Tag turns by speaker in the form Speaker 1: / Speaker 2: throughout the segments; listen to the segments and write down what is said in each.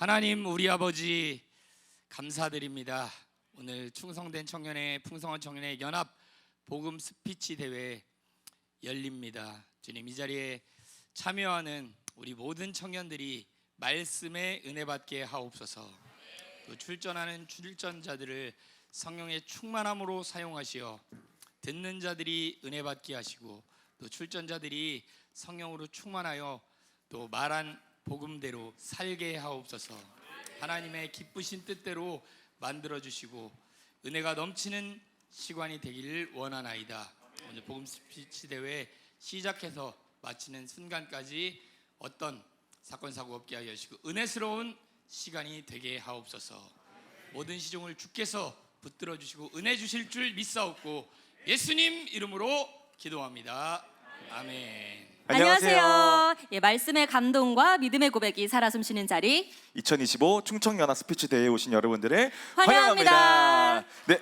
Speaker 1: 하나님 우리 아버지 감사드립니다. 오늘 충성된 청년의 풍성한 청년의 연합 복음 스피치 대회 열립니다. 주님, 이 자리에 참여하는 우리 모든 청년들이 말씀에 은혜 받게 하옵소서. 또 출전하는 출전자들을 성령의 충만함으로 사용하시어 듣는 자들이 은혜 받게 하시고 또 출전자들이 성령으로 충만하여 또 말한 복음대로 살게 하옵소서. 하나님의 기쁘신 뜻대로 만들어 주시고 은혜가 넘치는 시간이 되기를 원하나이다. 오늘 복음 스피치 대회 시작해서 마치는 순간까지 어떤 사건 사고 없게 하여 주시고 은혜스러운 시간이 되게 하옵소서. 모든 시종을 주께서 붙들어 주시고 은혜 주실 줄 믿사옵고 예수님 이름으로 기도합니다. 아멘.
Speaker 2: 안녕하세요. 예, 말씀의 감동과 믿음의 고백이 살아 숨쉬는 자리
Speaker 3: 2025 충청연합 스피치 대회에 오신 여러분들을
Speaker 2: 환영합니다.
Speaker 3: 네.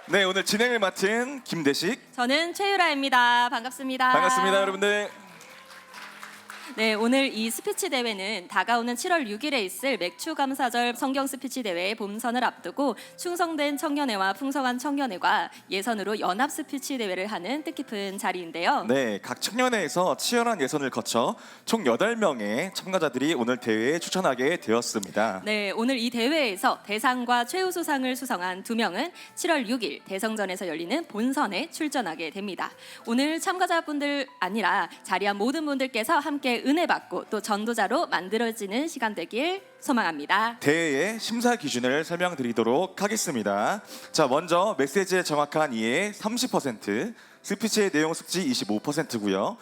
Speaker 3: 네, 오늘 진행을 맡은 김대식.
Speaker 2: 저는 최유라입니다. 반갑습니다.
Speaker 3: 반갑습니다, 여러분들.
Speaker 2: 네, 오늘 이 스피치 대회는 다가오는 7월 6일에 있을 맥주 감사절 성경 스피치 대회의 본선을 앞두고 충성된 청년회와 풍성한 청년회가 예선으로 연합 스피치 대회를 하는 뜻깊은 자리인데요.
Speaker 3: 네, 각 청년회에서 치열한 예선을 거쳐 총 8명의 참가자들이 오늘 대회에 추천하게 되었습니다.
Speaker 2: 네, 오늘 이 대회에서 대상과 최우수상을 수상한 2명은 7월 6일 대성전에서 열리는 본선에 출전하게 됩니다. 오늘 참가자분들 아니라 자리한 모든 분들께서 함께 은혜 받고 또 전도자로 만들어지는 시간 되길 소망합니다.
Speaker 3: 대회의 심사 기준을 설명드리도록 하겠습니다. 자, 먼저 메시지의 정확한 이해 30%, 스피치의 내용 숙지 25%고요.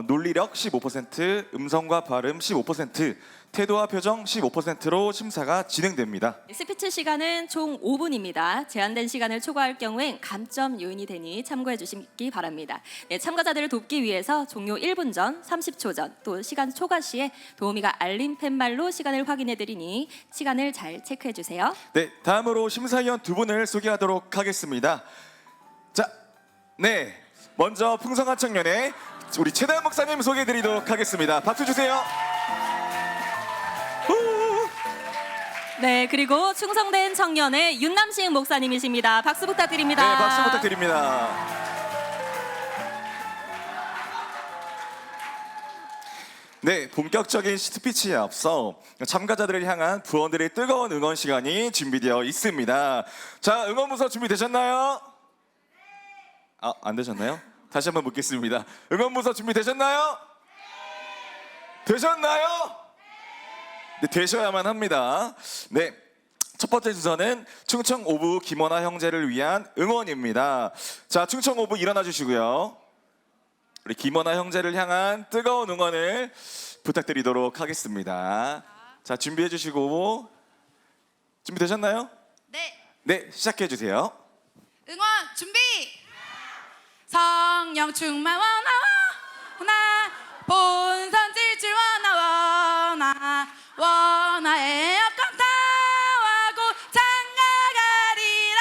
Speaker 3: 논리력 15%, 음성과 발음 15%, 태도와 표정 15%로 심사가 진행됩니다.
Speaker 2: 스피치 시간은 총 5분입니다. 제한된 시간을 초과할 경우엔 감점 요인이 되니 참고해 주시기 바랍니다. 네, 참가자들을 돕기 위해서 종료 1분 전, 30초 전, 또 시간 초과 시에 도우미가 알림 팻말로 시간을 확인해 드리니 시간을 잘 체크해 주세요.
Speaker 3: 네, 다음으로 심사위원 2분을 소개하도록 하겠습니다. 자, 네, 먼저 풍성한 청년의 우리 최다현 목사님 소개해드리도록 하겠습니다. 박수 주세요.
Speaker 2: 네, 그리고 충성된 청년의 윤남식 목사님이십니다. 박수 부탁드립니다.
Speaker 3: 네, 박수 부탁드립니다. 네, 본격적인 스피치에 앞서 참가자들을 향한 부원들의 뜨거운 응원 시간이 준비되어 있습니다. 자, 응원문서 준비되셨나요? 안 되셨나요? 다시 한번 묻겠습니다. 응원문서 준비되셨나요? 되셨나요? 네, 되셔야만 합니다. 네, 첫 번째 순서는 충청 오부 김원하 형제를 위한 응원입니다. 자, 충청 오부 일어나 주시고요. 우리 김원하 형제를 향한 뜨거운 응원을 부탁드리도록 하겠습니다. 자, 준비해 주시고 준비되셨나요?
Speaker 4: 네,
Speaker 3: 네, 시작해 주세요.
Speaker 4: 응원 준비. 성령 충만 원하나 본선 질줄 원하나 원하의 역강타하고 장가가리라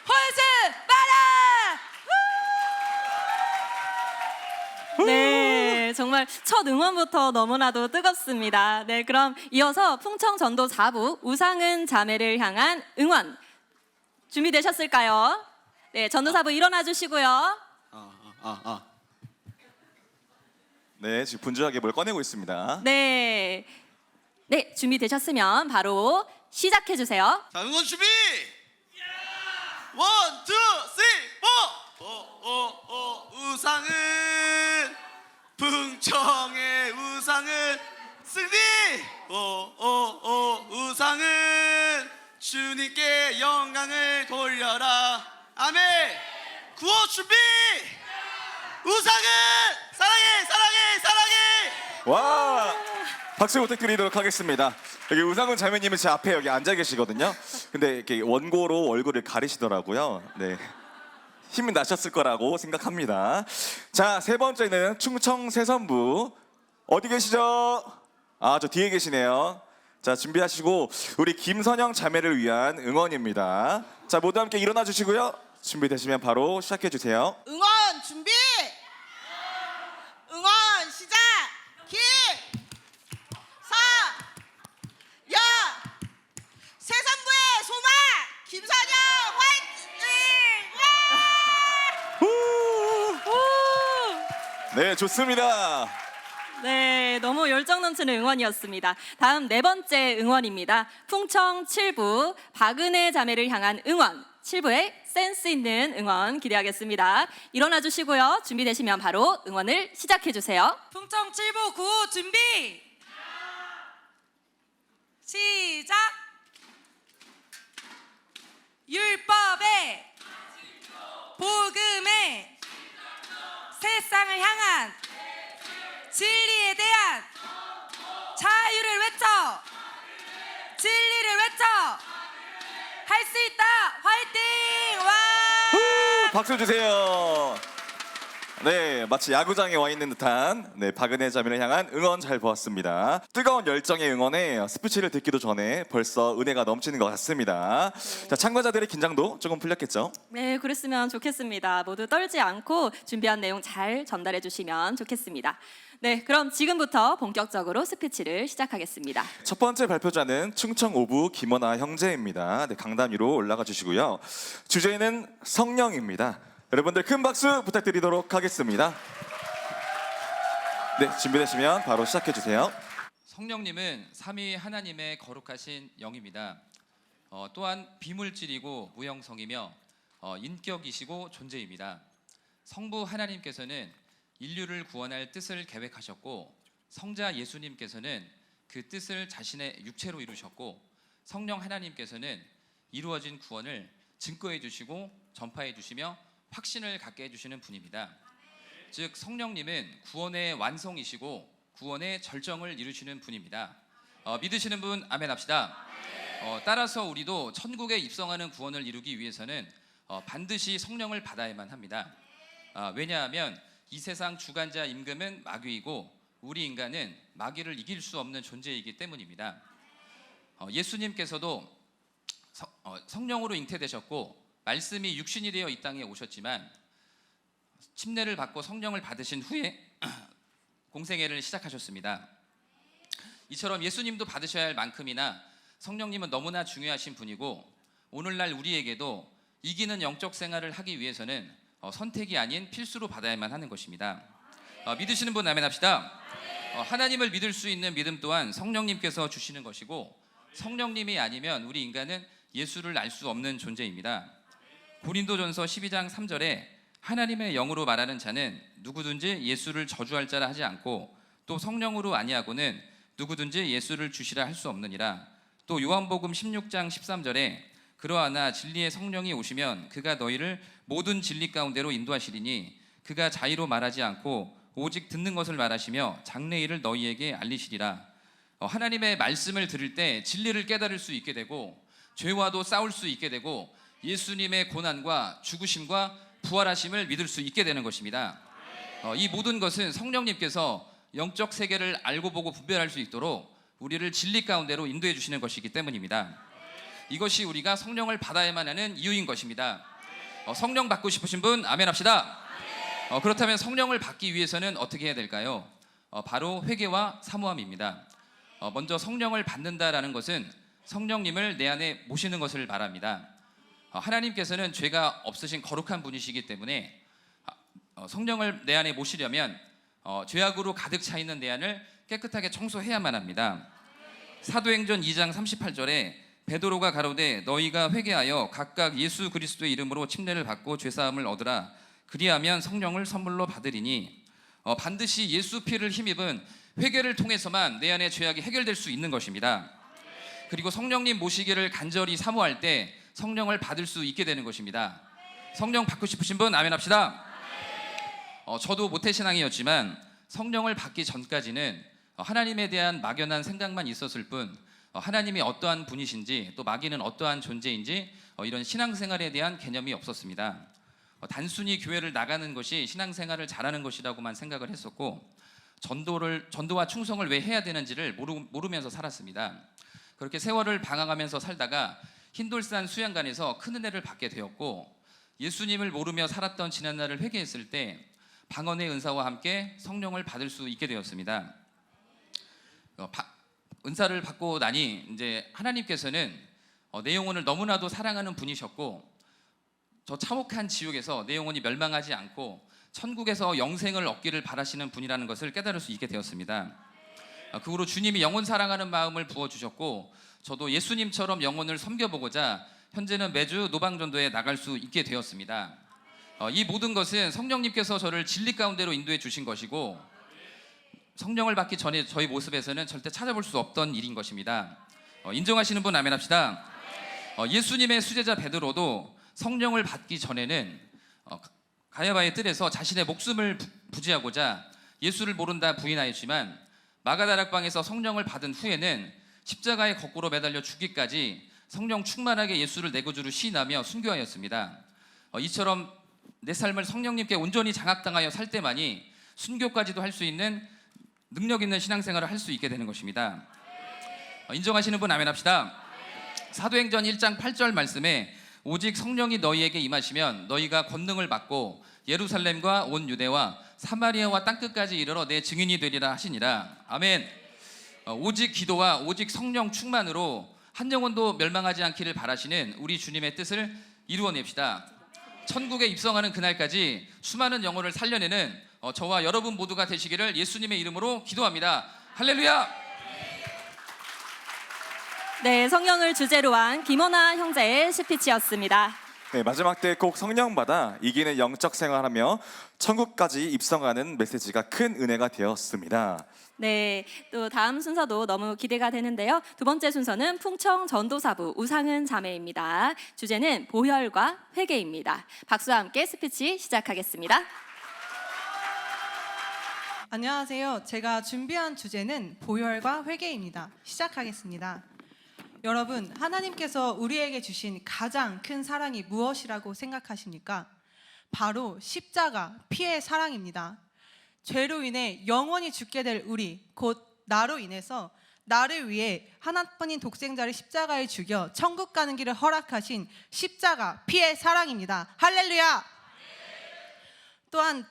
Speaker 4: 홀수 마라.
Speaker 2: 네, 정말 첫 응원부터 너무나도 뜨겁습니다. 네, 그럼 이어서 풍청 전도 4부 우상은 자매를 향한 응원 준비되셨을까요? 네, 전도 4부 일어나 주시고요.
Speaker 3: 네, 지금 분주하게 뭘 꺼내고 있습니다.
Speaker 2: 네, 네, 준비되셨으면 바로 시작해 주세요.
Speaker 5: 자, 응원 준비! 원, 투, 쓰리, 포! 우상은 풍청의 우상은 승리! 우상은 주님께 영광을 돌려라. 아멘! 구호 준비! 우상은 사랑해 사랑해 사랑해!
Speaker 3: 와, 박수 부탁드리도록 하겠습니다. 여기 우상훈 자매님은 제 앞에 여기 앉아 계시거든요. 근데 이렇게 원고로 얼굴을 가리시더라고요. 네, 힘이 나셨을 거라고 생각합니다. 자, 세 번째는 충청 세선부 어디 계시죠? 저 뒤에 계시네요. 자, 준비하시고 우리 김선영 자매를 위한 응원입니다. 자, 모두 함께 일어나 주시고요. 준비되시면 바로 시작해 주세요.
Speaker 4: 응원 준비. 응원 시작. 기.
Speaker 3: 네, 좋습니다.
Speaker 2: 네, 너무 열정 넘치는 응원이었습니다. 다음 네 번째 응원입니다. 풍청 7부 박은혜 자매를 향한 응원. 7부의 센스 있는 응원 기대하겠습니다. 일어나 주시고요. 준비되시면 바로 응원을 시작해 주세요.
Speaker 4: 풍청 7부 구호 준비 시작. 율법에 복음에 세상을 향한 진리에 대한 자유를 외쳐 진리를 외쳐 할 수 있다 화이팅 와
Speaker 3: 박수 주세요. 네, 마치 야구장에 와 있는 듯한 박은혜 자매를 향한 응원 잘 보았습니다. 뜨거운 열정의 응원에 스피치를 듣기도 전에 벌써 은혜가 넘치는 것 같습니다. 자, 참가자들의 긴장도 조금 풀렸겠죠?
Speaker 2: 네, 그랬으면 좋겠습니다. 모두 떨지 않고 준비한 내용 잘 전달해 주시면 좋겠습니다. 네, 그럼 지금부터 본격적으로 스피치를 시작하겠습니다.
Speaker 3: 첫 번째 발표자는 충청 5부 김원아 형제입니다. 네, 강단 위로 올라가 주시고요. 주제는 성령입니다. 여러분들 큰 박수 부탁드리도록 하겠습니다. 네, 준비되시면 바로 시작해 주세요.
Speaker 6: 성령님은 삼위 하나님의 거룩하신 영입니다. 또한 비물질이고 무형성이며 인격이시고 존재입니다. 성부 하나님께서는 인류를 구원할 뜻을 계획하셨고 성자 예수님께서는 그 뜻을 자신의 육체로 이루셨고 성령 하나님께서는 이루어진 구원을 증거해 주시고 전파해 주시며 확신을 갖게 해주시는 분입니다. 즉 성령님은 구원의 완성이시고 구원의 절정을 이루시는 분입니다. 믿으시는 분 아멘 합시다. 따라서 우리도 천국에 입성하는 구원을 이루기 위해서는 반드시 성령을 받아야만 합니다. 왜냐하면 이 세상 주관자 임금은 마귀이고 우리 인간은 마귀를 이길 수 없는 존재이기 때문입니다. 예수님께서도 성령으로 잉태되셨고 말씀이 육신이 되어 이 땅에 오셨지만 침례를 받고 성령을 받으신 후에 공생애를 시작하셨습니다. 이처럼 예수님도 받으셔야 할 만큼이나 성령님은 너무나 중요하신 분이고 오늘날 우리에게도 이기는 영적 생활을 하기 위해서는 선택이 아닌 필수로 받아야만 하는 것입니다. 믿으시는 분 아멘 합시다. 하나님을 믿을 수 있는 믿음 또한 성령님께서 주시는 것이고 성령님이 아니면 우리 인간은 예수를 알 수 없는 존재입니다. 고린도전서 12장 3절에 하나님의 영으로 말하는 자는 누구든지 예수를 저주할 자라 하지 않고 또 성령으로 아니하고는 누구든지 예수를 주시라 할 수 없느니라. 또 요한복음 16장 13절에 그러하나 진리의 성령이 오시면 그가 너희를 모든 진리 가운데로 인도하시리니 그가 자의로 말하지 않고 오직 듣는 것을 말하시며 장래일을 너희에게 알리시리라. 하나님의 말씀을 들을 때 진리를 깨달을 수 있게 되고 죄와도 싸울 수 있게 되고 예수님의 고난과 죽으심과 부활하심을 믿을 수 있게 되는 것입니다. 이 모든 것은 성령님께서 영적 세계를 알고 보고 분별할 수 있도록 우리를 진리 가운데로 인도해 주시는 것이기 때문입니다. 이것이 우리가 성령을 받아야만 하는 이유인 것입니다. 성령 받고 싶으신 분 아멘 합시다. 그렇다면 성령을 받기 위해서는 어떻게 해야 될까요? 바로 회개와 사모함입니다. 먼저 성령을 받는다라는 것은 성령님을 내 안에 모시는 것을 말합니다. 하나님께서는 죄가 없으신 거룩한 분이시기 때문에 성령을 내 안에 모시려면 죄악으로 가득 차 있는 내 안을 깨끗하게 청소해야만 합니다. 사도행전 2장 38절에 베드로가 가로되 너희가 회개하여 각각 예수 그리스도의 이름으로 침례를 받고 죄사함을 얻으라. 그리하면 성령을 선물로 받으리니 반드시 예수 피를 힘입은 회개를 통해서만 내 안의 죄악이 해결될 수 있는 것입니다. 그리고 성령님 모시기를 간절히 사모할 때 성령을 받을 수 있게 되는 것입니다. 성령 받고 싶으신 분 아멘 합시다. 저도 모태신앙이었지만 성령을 받기 전까지는 하나님에 대한 막연한 생각만 있었을 뿐 하나님이 어떠한 분이신지 또 마귀는 어떠한 존재인지 이런 신앙생활에 대한 개념이 없었습니다. 단순히 교회를 나가는 것이 신앙생활을 잘하는 것이라고만 생각을 했었고 전도와 충성을 왜 해야 되는지를 모르면서 살았습니다. 그렇게 세월을 방황하면서 살다가 흰돌산 수양관에서 큰 은혜를 받게 되었고 예수님을 모르며 살았던 지난날을 회개했을 때 방언의 은사와 함께 성령을 받을 수 있게 되었습니다. 은사를 받고 나니 이제 하나님께서는 내 영혼을 너무나도 사랑하는 분이셨고 저 참혹한 지옥에서 내 영혼이 멸망하지 않고 천국에서 영생을 얻기를 바라시는 분이라는 것을 깨달을 수 있게 되었습니다. 그 후로 주님이 영혼 사랑하는 마음을 부어주셨고 저도 예수님처럼 영혼을 섬겨보고자 현재는 매주 노방전도에 나갈 수 있게 되었습니다. 이 모든 것은 성령님께서 저를 진리 가운데로 인도해 주신 것이고 성령을 받기 전에 저희 모습에서는 절대 찾아볼 수 없던 일인 것입니다. 인정하시는 분 아멘 합시다. 예수님의 수제자 베드로도 성령을 받기 전에는 가야바의 뜰에서 자신의 목숨을 부지하고자 예수를 모른다 부인하였지만 마가다락방에서 성령을 받은 후에는 십자가에 거꾸로 매달려 죽기까지 성령 충만하게 예수를 내 구주로 시인하며 순교하였습니다. 이처럼 내 삶을 성령님께 온전히 장악당하여 살 때만이 순교까지도 할 수 있는 능력 있는 신앙생활을 할 수 있게 되는 것입니다. 인정하시는 분 아멘 합시다. 사도행전 1장 8절 말씀에 오직 성령이 너희에게 임하시면 너희가 권능을 받고 예루살렘과 온 유대와 사마리아와 땅끝까지 이르러 내 증인이 되리라 하시니라. 아멘. 오직 기도와 오직 성령 충만으로 한 영혼도 멸망하지 않기를 바라시는 우리 주님의 뜻을 이루어냅시다. 천국에 입성하는 그날까지 수많은 영혼을 살려내는 저와 여러분 모두가 되시기를 예수님의 이름으로 기도합니다. 할렐루야.
Speaker 2: 네, 성령을 주제로 한 김원아 형제의 스피치였습니다.
Speaker 3: 네, 마지막 때 꼭 성령 받아 이기는 영적 생활하며 천국까지 입성하는 메시지가 큰 은혜가 되었습니다.
Speaker 2: 네, 또 다음 순서도 너무 기대가 되는데요. 두 번째 순서는 풍청 전도사부 우상은 자매입니다. 주제는 보혈과 회개입니다. 박수와 함께 스피치 시작하겠습니다.
Speaker 7: 안녕하세요. 제가 준비한 주제는 보혈과 회개입니다. 시작하겠습니다. 여러분, 하나님께서 우리에게 주신 가장 큰 사랑이 무엇이라고 생각하십니까? 바로 십자가, 피의 사랑입니다. 죄로 인해 영원히 죽게 될 우리, 곧 나로 인해서 나를 위해 하나뿐인 독생자를 십자가에 죽여 천국 가는 길을 허락하신 십자가, 피의 사랑입니다. 할렐루야! 또한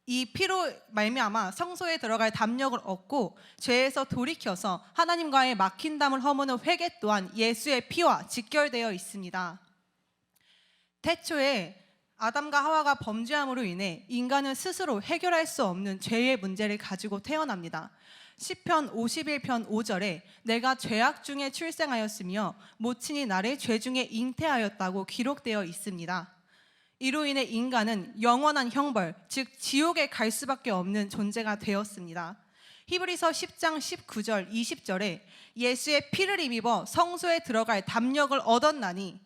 Speaker 7: 이 피로 말미암아 성소에 들어갈 담력을 얻고 죄에서 돌이켜서 하나님과의 막힌 담을 허무는 회개 또한 예수의 피와 직결되어 있습니다. 태초에 아담과 하와가 범죄함으로 인해 인간은 스스로 해결할 수 없는 죄의 문제를 가지고 태어납니다. 시편 51편 5절에 내가 죄악 중에 출생하였으며 모친이 나를 죄 중에 잉태하였다고 기록되어 있습니다. 이로 인해 인간은 영원한 형벌, 즉 지옥에 갈 수밖에 없는 존재가 되었습니다. 히브리서 10장 19절 20절에 예수의 피를 힘입어 성소에 들어갈 담력을 얻었나니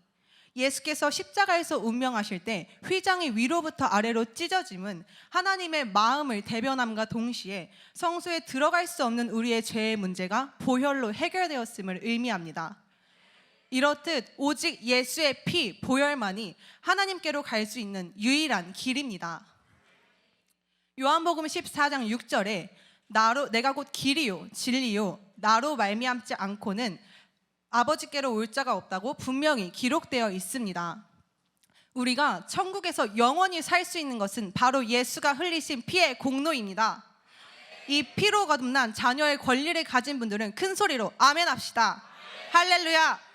Speaker 7: 예수께서 십자가에서 운명하실 때 휘장이 위로부터 아래로 찢어짐은 하나님의 마음을 대변함과 동시에 성소에 들어갈 수 없는 우리의 죄의 문제가 보혈로 해결되었음을 의미합니다. 이렇듯 오직 예수의 피, 보혈만이 하나님께로 갈 수 있는 유일한 길입니다. 요한복음 14장 6절에 내가 곧 길이요 진리요 나로 말미암지 않고는 아버지께로 올 자가 없다고 분명히 기록되어 있습니다. 우리가 천국에서 영원히 살 수 있는 것은 바로 예수가 흘리신 피의 공로입니다. 이 피로 거듭난 자녀의 권리를 가진 분들은 큰 소리로 아멘 합시다. 할렐루야.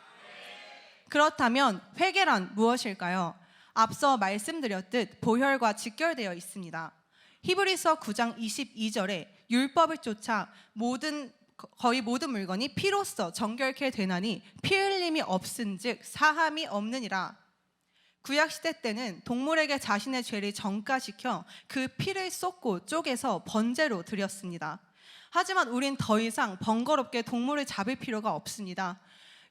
Speaker 7: 그렇다면 회개란 무엇일까요? 앞서 말씀드렸듯 보혈과 직결되어 있습니다. 히브리서 9장 22절에 율법을 쫓아 거의 모든 물건이 피로써 정결케 되나니 피 흘림이 없은즉 사함이 없느니라. 구약시대 때는 동물에게 자신의 죄를 전가시켜 그 피를 쏟고 쪼개서 번제로 드렸습니다. 하지만 우린 더 이상 번거롭게 동물을 잡을 필요가 없습니다.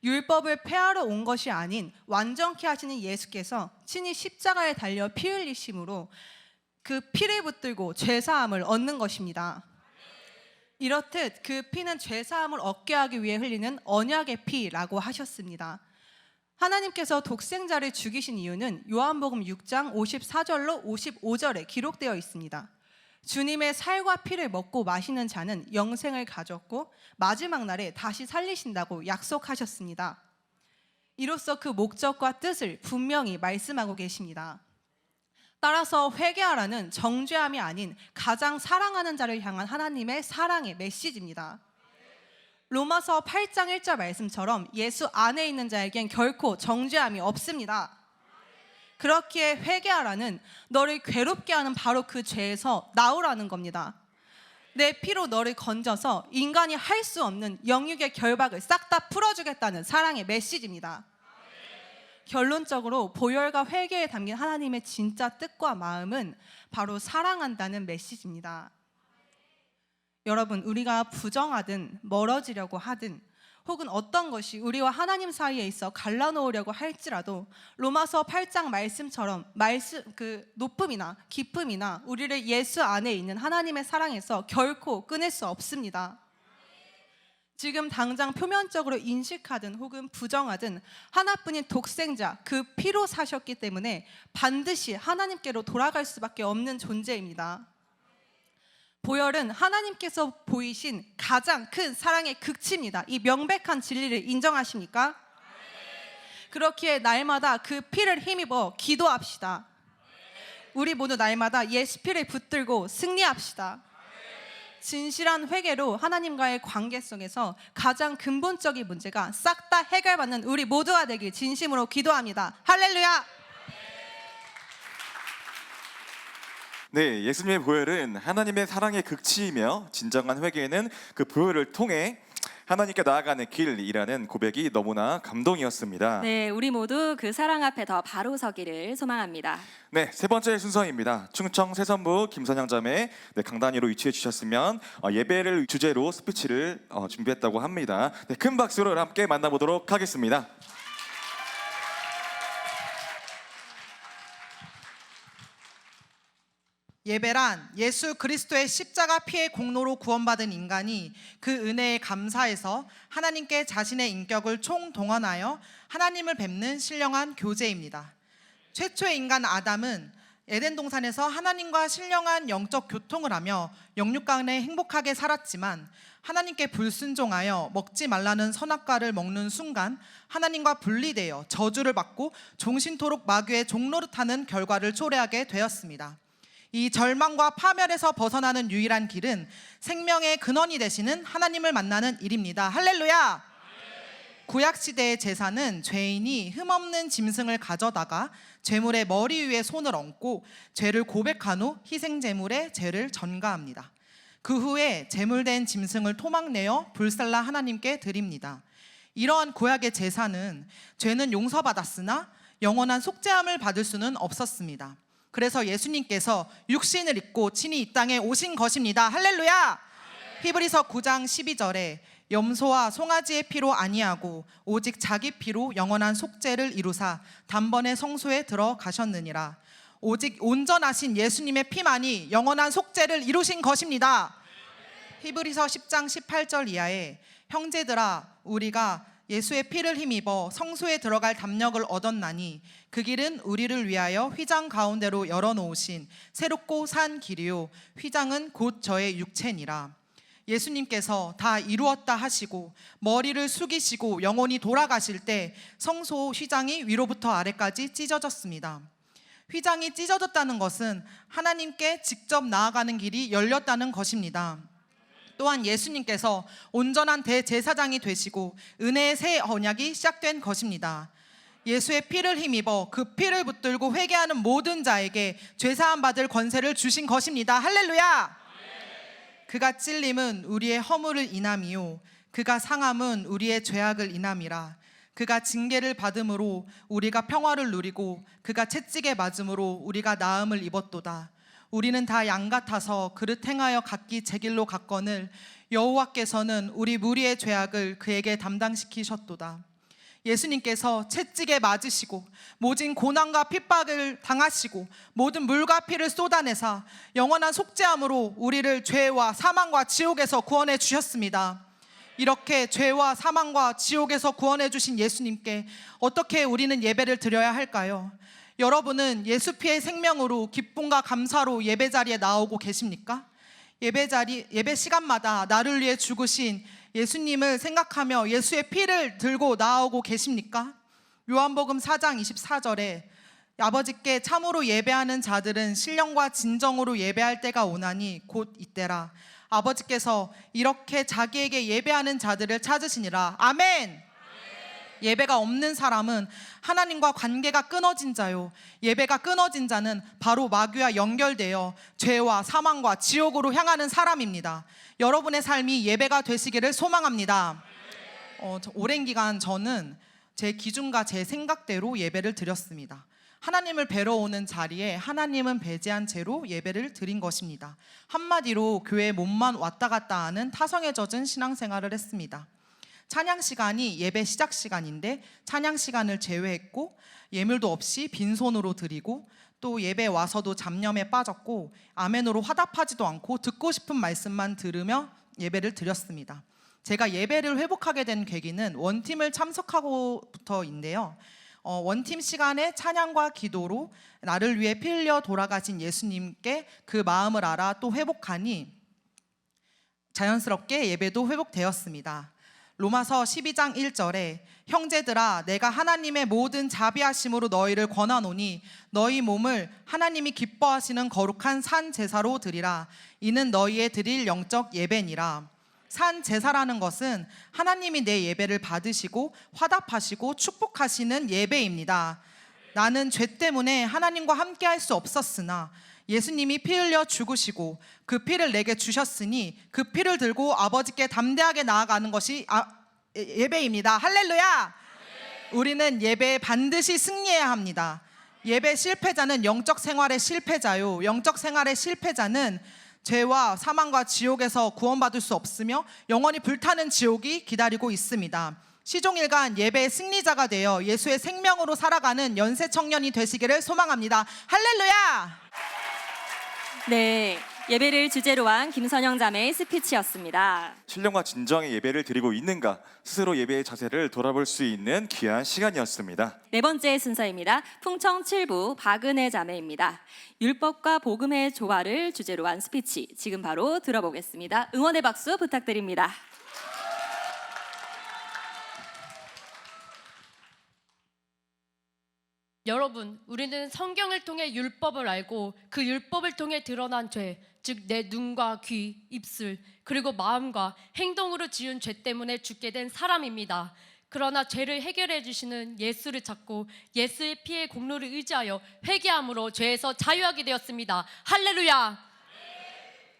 Speaker 7: 율법을 폐하러 온 것이 아닌 완전케 하시는 예수께서 친히 십자가에 달려 피 흘리심으로 그 피를 붙들고 죄사함을 얻는 것입니다. 이렇듯 그 피는 죄사함을 얻게 하기 위해 흘리는 언약의 피라고 하셨습니다. 하나님께서 독생자를 죽이신 이유는 요한복음 6장 54절로 55절에 기록되어 있습니다. 주님의 살과 피를 먹고 마시는 자는 영생을 가졌고 마지막 날에 다시 살리신다고 약속하셨습니다. 이로써 그 목적과 뜻을 분명히 말씀하고 계십니다. 따라서 회개하라는 정죄함이 아닌 가장 사랑하는 자를 향한 하나님의 사랑의 메시지입니다. 로마서 8장 1절 말씀처럼 예수 안에 있는 자에겐 결코 정죄함이 없습니다. 그렇기에 회개하라는 너를 괴롭게 하는 바로 그 죄에서 나오라는 겁니다. 내 피로 너를 건져서 인간이 할 수 없는 영육의 결박을 싹 다 풀어주겠다는 사랑의 메시지입니다. 결론적으로 보혈과 회개에 담긴 하나님의 진짜 뜻과 마음은 바로 사랑한다는 메시지입니다. 여러분, 우리가 부정하든 멀어지려고 하든 혹은 어떤 것이 우리와 하나님 사이에 있어 갈라놓으려고 할지라도 로마서 8장 말씀처럼 그 높음이나 깊음이나 우리를 예수 안에 있는 하나님의 사랑에서 결코 끊을 수 없습니다. 지금 당장 표면적으로 인식하든 혹은 부정하든 하나뿐인 독생자, 그 피로 사셨기 때문에 반드시 하나님께로 돌아갈 수밖에 없는 존재입니다. 보혈은 하나님께서 보이신 가장 큰 사랑의 극치입니다. 이 명백한 진리를 인정하십니까? 그렇기에 날마다 그 피를 힘입어 기도합시다. 우리 모두 날마다 예수 피를 붙들고 승리합시다. 진실한 회개로 하나님과의 관계 속에서 가장 근본적인 문제가 싹 다 해결받는 우리 모두가 되길 진심으로 기도합니다. 할렐루야!
Speaker 3: 네, 예수님의 보혈은 하나님의 사랑의 극치이며 진정한 회개는 그 보혈을 통해 하나님께 나아가는 길이라는 고백이 너무나 감동이었습니다.
Speaker 2: 네, 우리 모두 그 사랑 앞에 더 바로 서기를 소망합니다.
Speaker 3: 네, 세 번째 순서입니다. 충청 세선부 김선영 자매 강단위로 위치해 주셨으면 예배를 주제로 스피치를 준비했다고 합니다. 네, 큰 박수로 함께 만나보도록 하겠습니다.
Speaker 8: 예배란 예수 그리스도의 십자가 피의 공로로 구원받은 인간이 그 은혜에 감사해서 하나님께 자신의 인격을 총동원하여 하나님을 뵙는 신령한 교제입니다. 최초의 인간 아담은 에덴 동산에서 하나님과 신령한 영적 교통을 하며 영육간에 행복하게 살았지만 하나님께 불순종하여 먹지 말라는 선악과를 먹는 순간 하나님과 분리되어 저주를 받고 종신토록 마귀의 종노릇하는 결과를 초래하게 되었습니다. 이 절망과 파멸에서 벗어나는 유일한 길은 생명의 근원이 되시는 하나님을 만나는 일입니다. 할렐루야! 구약시대의 제사는 죄인이 흠없는 짐승을 가져다가 제물의 머리 위에 손을 얹고 죄를 고백한 후 희생제물에 죄를 전가합니다. 그 후에 제물된 짐승을 토막내어 불살라 하나님께 드립니다. 이러한 구약의 제사는 죄는 용서받았으나 영원한 속죄함을 받을 수는 없었습니다. 그래서 예수님께서 육신을 입고 친히 이 땅에 오신 것입니다. 할렐루야! 히브리서 9장 12절에 염소와 송아지의 피로 아니하고 오직 자기 피로 영원한 속죄를 이루사 단번에 성소에 들어가셨느니라. 오직 온전하신 예수님의 피만이 영원한 속죄를 이루신 것입니다. 히브리서 10장 18절 이하에 형제들아 우리가 예수의 피를 힘입어 성소에 들어갈 담력을 얻었나니 그 길은 우리를 위하여 휘장 가운데로 열어놓으신 새롭고 산 길이요 휘장은 곧 저의 육체니라. 예수님께서 다 이루었다 하시고 머리를 숙이시고 영원히 돌아가실 때 성소 휘장이 위로부터 아래까지 찢어졌습니다. 휘장이 찢어졌다는 것은 하나님께 직접 나아가는 길이 열렸다는 것입니다. 또한 예수님께서 온전한 대제사장이 되시고 은혜의 새 언약이 시작된 것입니다. 예수의 피를 힘입어 그 피를 붙들고 회개하는 모든 자에게 죄사함 받을 권세를 주신 것입니다. 할렐루야! 그가 찔림은 우리의 허물을 인함이요 그가 상함은 우리의 죄악을 인함이라. 그가 징계를 받음으로 우리가 평화를 누리고 그가 채찍에 맞음으로 우리가 나음을 입었도다. 우리는 다 양 같아서 그릇 행하여 각기 제 길로 갔거늘 여호와께서는 우리 무리의 죄악을 그에게 담당시키셨도다. 예수님께서 채찍에 맞으시고 모진 고난과 핍박을 당하시고 모든 물과 피를 쏟아내사 영원한 속죄함으로 우리를 죄와 사망과 지옥에서 구원해 주셨습니다. 이렇게 죄와 사망과 지옥에서 구원해 주신 예수님께 어떻게 우리는 예배를 드려야 할까요? 여러분은 예수 피의 생명으로 기쁨과 감사로 예배 자리에 나오고 계십니까? 예배 시간마다 나를 위해 죽으신 예수님을 생각하며 예수의 피를 들고 나오고 계십니까? 요한복음 4장 24절에 아버지께 참으로 예배하는 자들은 신령과 진정으로 예배할 때가 오나니 곧 이때라. 아버지께서 이렇게 자기에게 예배하는 자들을 찾으시니라. 아멘. 예배가 없는 사람은 하나님과 관계가 끊어진 자요. 예배가 끊어진 자는 바로 마귀와 연결되어 죄와 사망과 지옥으로 향하는 사람입니다. 여러분의 삶이 예배가 되시기를 소망합니다. 오랜 기간 저는 제 기준과 제 생각대로 예배를 드렸습니다. 하나님을 뵈러 오는 자리에 하나님은 배제한 채로 예배를 드린 것입니다. 한마디로 교회 몸만 왔다 갔다 하는 타성에 젖은 신앙생활을 했습니다. 찬양 시간이 예배 시작 시간인데 찬양 시간을 제외했고 예물도 없이 빈손으로 드리고 또 예배 와서도 잡념에 빠졌고 아멘으로 화답하지도 않고 듣고 싶은 말씀만 들으며 예배를 드렸습니다. 제가 예배를 회복하게 된 계기는 원팀을 참석하고부터인데요. 원팀 시간에 찬양과 기도로 나를 위해 피 흘려 돌아가신 예수님께 그 마음을 알아 또 회복하니 자연스럽게 예배도 회복되었습니다. 로마서 12장 1절에 형제들아 내가 하나님의 모든 자비하심으로 너희를 권하노니 너희 몸을 하나님이 기뻐하시는 거룩한 산 제사로 드리라. 이는 너희의 드릴 영적 예배니라. 산 제사라는 것은 하나님이 내 예배를 받으시고 화답하시고 축복하시는 예배입니다. 나는 죄 때문에 하나님과 함께 할 수 없었으나 예수님이 피 흘려 죽으시고 그 피를 내게 주셨으니 그 피를 들고 아버지께 담대하게 나아가는 것이 예배입니다. 할렐루야! 우리는 예배에 반드시 승리해야 합니다. 예배 실패자는 영적 생활의 실패자요. 영적 생활의 실패자는 죄와 사망과 지옥에서 구원받을 수 없으며 영원히 불타는 지옥이 기다리고 있습니다. 시종일관 예배의 승리자가 되어 예수의 생명으로 살아가는 연세 청년이 되시기를 소망합니다. 할렐루야!
Speaker 2: 네, 예배를 주제로 한 김선영 자매의 스피치였습니다.
Speaker 3: 신령과 진정의 예배를 드리고 있는가 스스로 예배의 자세를 돌아볼 수 있는 귀한 시간이었습니다.
Speaker 2: 네 번째 순서입니다. 풍청 7부 박은혜 자매입니다. 율법과 복음의 조화를 주제로 한 스피치 지금 바로 들어보겠습니다. 응원의 박수 부탁드립니다.
Speaker 9: 여러분, 우리는 성경을 통해 율법을 알고 그 율법을 통해 드러난 죄, 즉 내 눈과 귀, 입술, 그리고 마음과 행동으로 지은 죄 때문에 죽게 된 사람입니다. 그러나 죄를 해결해 주시는 예수를 찾고 예수의 피의 공로를 의지하여 회개함으로 죄에서 자유하게 되었습니다. 할렐루야!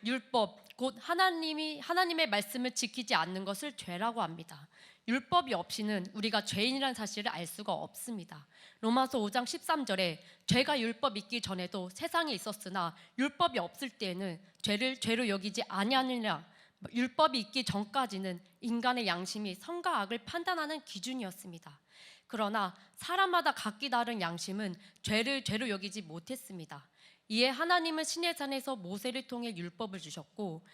Speaker 9: 율법, 곧 하나님의 말씀을 지키지 않는 것을 죄라고 합니다. 율법이 없이는 우리가 죄인이라는 사실을 알 수가 없습니다. 로마서 5장 13절에 죄가 율법 있기 전에도 세상에 있었으나 율법이 없을 때에는 죄를 죄로 여기지 아니하느냐. 율법이 있기 전까지는 인간의 양심이 선과 악을 판단하는 기준이었습니다. 그러나 사람마다 각기 다른 양심은 죄를 죄로 여기지 못했습니다. 이에 하나님은 시내 산에서 모세를 통해 율법을 주셨고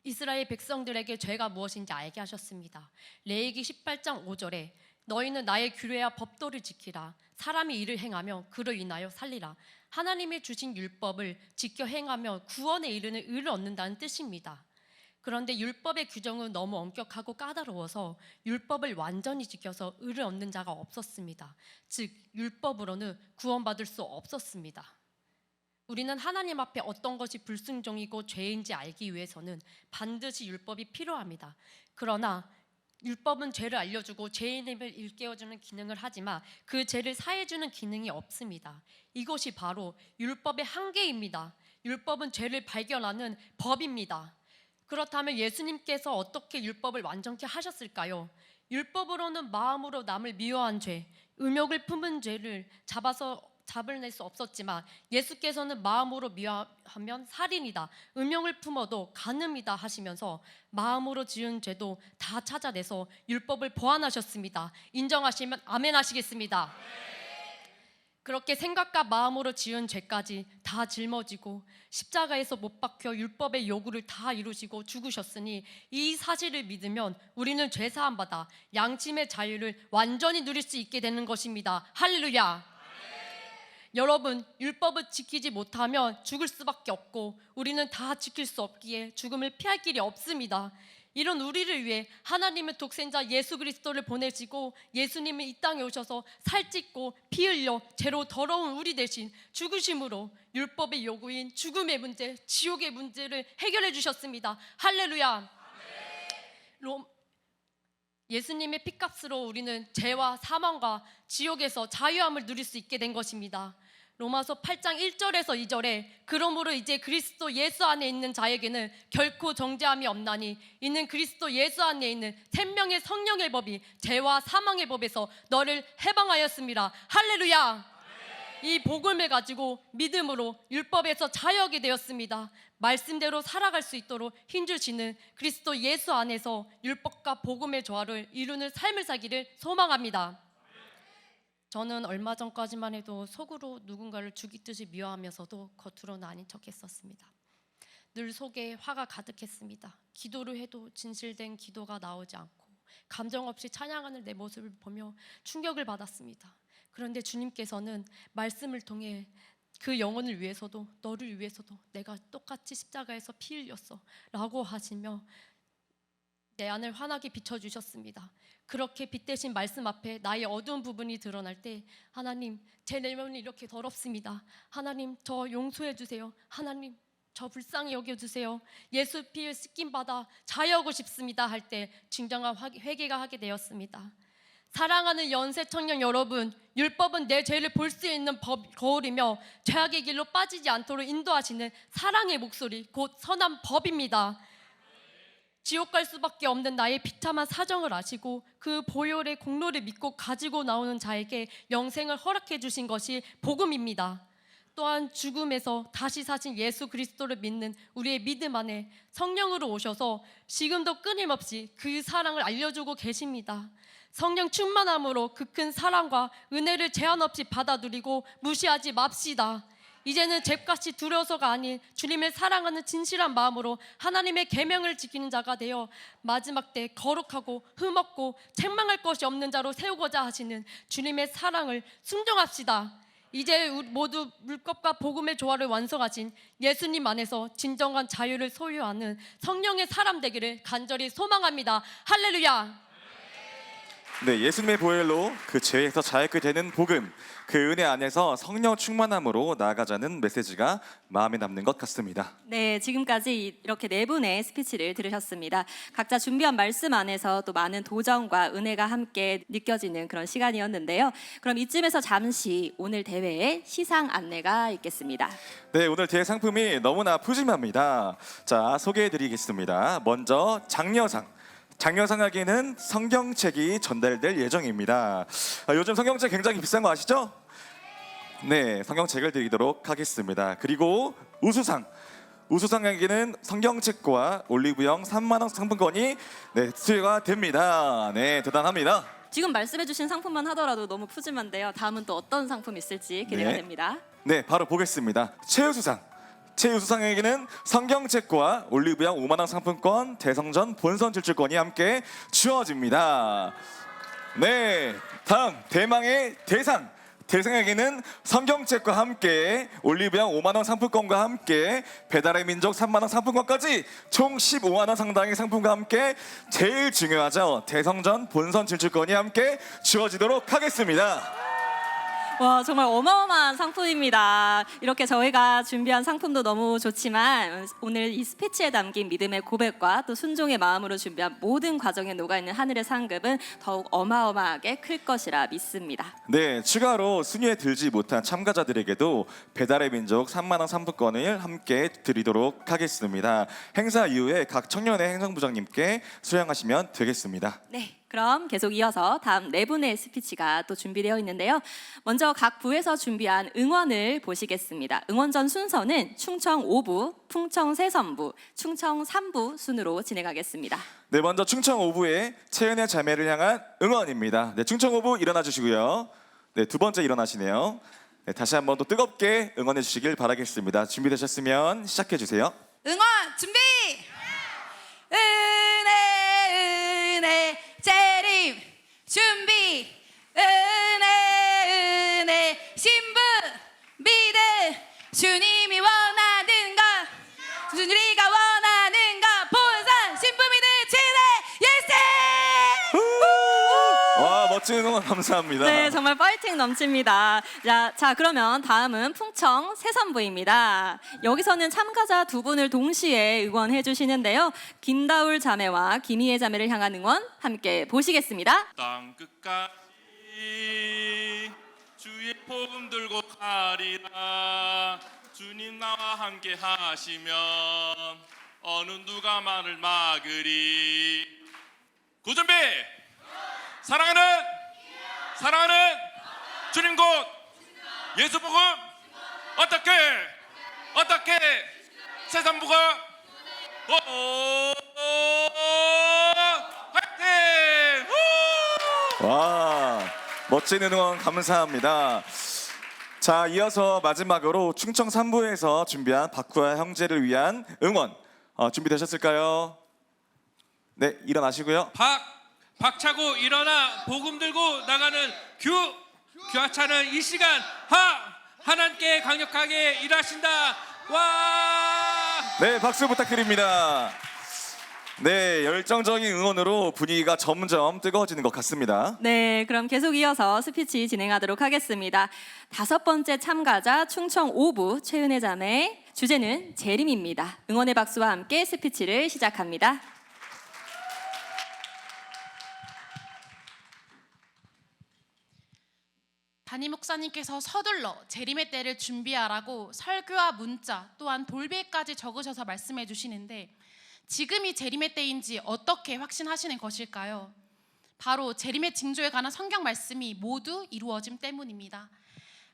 Speaker 9: 이스라엘 백성들에게 죄가 무엇인지 알게 하셨습니다. 레위기 18장 5절에 너희는 나의 규례와 법도를 지키라. 사람이 이를 행하며 그로 인하여 살리라. 하나님이 주신 율법을 지켜 행하며 구원에 이르는 의를 얻는다는 뜻입니다. 그런데 율법의 규정은 너무 엄격하고 까다로워서 율법을 완전히 지켜서 의를 얻는 자가 없었습니다. 즉 율법으로는 구원받을 수 없었습니다. 우리는 하나님 앞에 어떤 것이 불순종이고 죄인지 알기 위해서는 반드시 율법이 필요합니다. 그러나 율법은 죄를 알려주고 죄인임을 일깨워주는 기능을 하지만 그 죄를 사해주는 기능이 없습니다. 이것이 바로 율법의 한계입니다. 율법은 죄를 발견하는 법입니다. 그렇다면 예수님께서 어떻게 율법을 완전케 하셨을까요? 율법으로는 마음으로 남을 미워한 죄, 음욕을 품은 죄를 잡아낼 수 없었지만 예수께서는 마음으로 미워하면 살인이다, 음욕을 품어도 간음이다 하시면서 마음으로 지은 죄도 다 찾아내서 율법을 보완하셨습니다. 인정하시면 아멘 하시겠습니다. 그렇게 생각과 마음으로 지은 죄까지 다 짊어지고 십자가에서 못 박혀 율법의 요구를 다 이루시고 죽으셨으니 이 사실을 믿으면 우리는 죄사함 받아 양심의 자유를 완전히 누릴 수 있게 되는 것입니다. 할렐루야. 여러분, 율법을 지키지 못하면 죽을 수밖에 없고 우리는 다 지킬 수 없기에 죽음을 피할 길이 없습니다. 이런 우리를 위해 하나님의 독생자 예수 그리스도를 보내시고 예수님은 이 땅에 오셔서 살찢고 피 흘려 죄로 더러운 우리 대신 죽으심으로 율법의 요구인 죽음의 문제, 지옥의 문제를 해결해 주셨습니다. 할렐루야. 예수님의 피값으로 우리는 죄와 사망과 지옥에서 자유함을 누릴 수 있게 된 것입니다. 로마서 8장 1절에서 2절에 그러므로 이제 그리스도 예수 안에 있는 자에게는 결코 정죄함이 없나니 이는 그리스도 예수 안에 있는 생명의 성령의 법이 죄와 사망의 법에서 너를 해방하였습니다. 할렐루야. 이 복음을 가지고 믿음으로 율법에서 자유하게 되었습니다. 말씀대로 살아갈 수 있도록 힘주시는 그리스도 예수 안에서 율법과 복음의 조화를 이루는 삶을 살기를 소망합니다. 저는 얼마 전까지만 해도 속으로 누군가를 죽이듯이 미워하면서도 겉으로는 아닌 척했었습니다. 늘 속에 화가 가득했습니다. 기도를 해도 진실된 기도가 나오지 않고 감정 없이 찬양하는 내 모습을 보며 충격을 받았습니다. 그런데 주님께서는 말씀을 통해 그 영혼을 위해서도 너를 위해서도 내가 똑같이 십자가에서 피 흘렸어 라고 하시며 내 안을 환하게 비춰주셨습니다. 그렇게 빛대신 말씀 앞에 나의 어두운 부분이 드러날 때 하나님 제 내면이 이렇게 더럽습니다. 하나님 저 용서해 주세요. 하나님 저 불쌍히 여겨주세요. 예수 피에 씻김받아 자유하고 싶습니다 할 때 진정한 회개가 하게 되었습니다. 사랑하는 연세 청년 여러분, 율법은 내 죄를 볼 수 있는 거울이며 죄악의 길로 빠지지 않도록 인도하시는 사랑의 목소리, 곧 선한 법입니다. 지옥 갈 수밖에 없는 나의 비참한 사정을 아시고 그 보혈의 공로를 믿고 가지고 나오는 자에게 영생을 허락해 주신 것이 복음입니다. 또한 죽음에서 다시 사신 예수 그리스도를 믿는 우리의 믿음 안에 성령으로 오셔서 지금도 끊임없이 그 사랑을 알려주고 계십니다. 성령 충만함으로 그 큰 사랑과 은혜를 제한 없이 받아 누리고 무시하지 맙시다. 이제는 죄값이 두려워서가 아닌 주님을 사랑하는 진실한 마음으로 하나님의 계명을 지키는 자가 되어 마지막 때 거룩하고 흠없고 책망할 것이 없는 자로 세우고자 하시는 주님의 사랑을 순종합시다. 이제 모두 율법과 복음의 조화를 완성하신 예수님 안에서 진정한 자유를 소유하는 성령의 사람 되기를 간절히 소망합니다. 할렐루야.
Speaker 3: 네, 예수님의 보혈로 그 죄에서 자유케 되는 복음, 그 은혜 안에서 성령 충만함으로 나아가자는 메시지가 마음에 남는 것 같습니다.
Speaker 2: 네, 지금까지 이렇게 네 분의 스피치를 들으셨습니다. 각자 준비한 말씀 안에서 또 많은 도전과 은혜가 함께 느껴지는 그런 시간이었는데요. 그럼 이쯤에서 잠시 오늘 대회의 시상 안내가 있겠습니다.
Speaker 3: 네, 오늘 대회 상품이 너무나 푸짐합니다. 자, 소개해드리겠습니다. 먼저 장려상에게는 성경책이 전달될 예정입니다. 요즘 성경책 굉장히 비싼 거 아시죠? 네, 성경책을 드리도록 하겠습니다. 그리고 우수상에게는 성경책과 올리브영 3만 원 상품권이 수여가 됩니다. 네, 대단합니다.
Speaker 2: 지금 말씀해주신 상품만 하더라도 너무 푸짐한데요. 다음은 또 어떤 상품 있을지 기대가
Speaker 3: 네.
Speaker 2: 됩니다.
Speaker 3: 네, 바로 보겠습니다. 최우수상에게는 성경책과 올리브영 5만 원 상품권, 대성전 본선 질주권이 함께 주어집니다. 네, 다음 대망의 대상에게는 성경책과 함께 올리브영 5만 원 상품권과 함께 배달의 민족 3만 원 상품권까지 총 15만 원 상당의 상품과 함께 제일 중요하죠. 대성전 본선 질주권이 함께 주어지도록 하겠습니다.
Speaker 2: 와, 정말 어마어마한 상품입니다. 이렇게 저희가 준비한 상품도 너무 좋지만 오늘 이 스피치에 담긴 믿음의 고백과 또 순종의 마음으로 준비한 모든 과정에 녹아있는 하늘의 상급은 더욱 어마어마하게 클 것이라 믿습니다.
Speaker 3: 네, 추가로 순위에 들지 못한 참가자들에게도 배달의 민족 3만 원 상품권을 함께 드리도록 하겠습니다. 행사 이후에 각 청년회 행정부장님께 수령하시면 되겠습니다.
Speaker 2: 네, 그럼 계속 이어서 다음 네 분의 스피치가 또 준비되어 있는데요. 먼저 각 부에서 준비한 응원을 보시겠습니다. 응원전 순서는 충청 5부, 풍청 세선부, 충청 3부 순으로 진행하겠습니다.
Speaker 3: 네, 먼저 충청 5부의 채은의 자매를 향한 응원입니다. 네, 충청 5부 일어나 주시고요. 네, 두 번째 일어나시네요. 네, 다시 한번 또 뜨겁게 응원해 주시길 바라겠습니다. 준비되셨으면 시작해 주세요.
Speaker 4: 응원 준비. 은혜 재림 준비. 은혜 신분 믿음 주님이 원하는 것 우리가 원하는 것 본선 신분 믿음 진해 예수.
Speaker 3: 와, 멋진 응원 감사합니다.
Speaker 2: 네, 정말 파이팅 넘칩니다. 자, 그러면 다음은 풍청 새선부입니다. 여기서는 참가자 두 분을 동시에 응원해 주시는데요. 김다울 자매와 김희애 자매를 향한 응원 함께 보시겠습니다.
Speaker 10: 땅 끝까지 주의 복음 들고 가리라. 주님 나와 함께 하시면 어느 누가 말을 막으리. 구준비. 사랑하는 주님 곧 예수 복음 어떻게 새선부가 화이팅!
Speaker 3: 와, 멋진 응원 감사합니다. 자, 이어서 마지막으로 충청 3부에서 준비한 박구아 형제를 위한 응원 준비되셨을까요? 네, 일어나시고요.
Speaker 10: 박차고 일어나 복음 들고 나가는 규하차는 이 시간 하나님께 강력하게 일하신다. 와!
Speaker 3: 네, 박수 부탁드립니다. 네, 열정적인 응원으로 분위기가 점점 뜨거워지는 것 같습니다.
Speaker 2: 네, 그럼 계속 이어서 스피치 진행하도록 하겠습니다. 5번째 참가자 충청 5부 최은혜 자매, 주제는 재림입니다. 응원의 박수와 함께 스피치를 시작합니다.
Speaker 4: 담임 목사님께서 서둘러 재림의 때를 준비하라고 설교와 문자 또한 돌비까지 적으셔서 말씀해 주시는데, 지금이 재림의 때인지 어떻게 확신하시는 것일까요? 바로 재림의 징조에 관한 성경 말씀이 모두 이루어짐 때문입니다.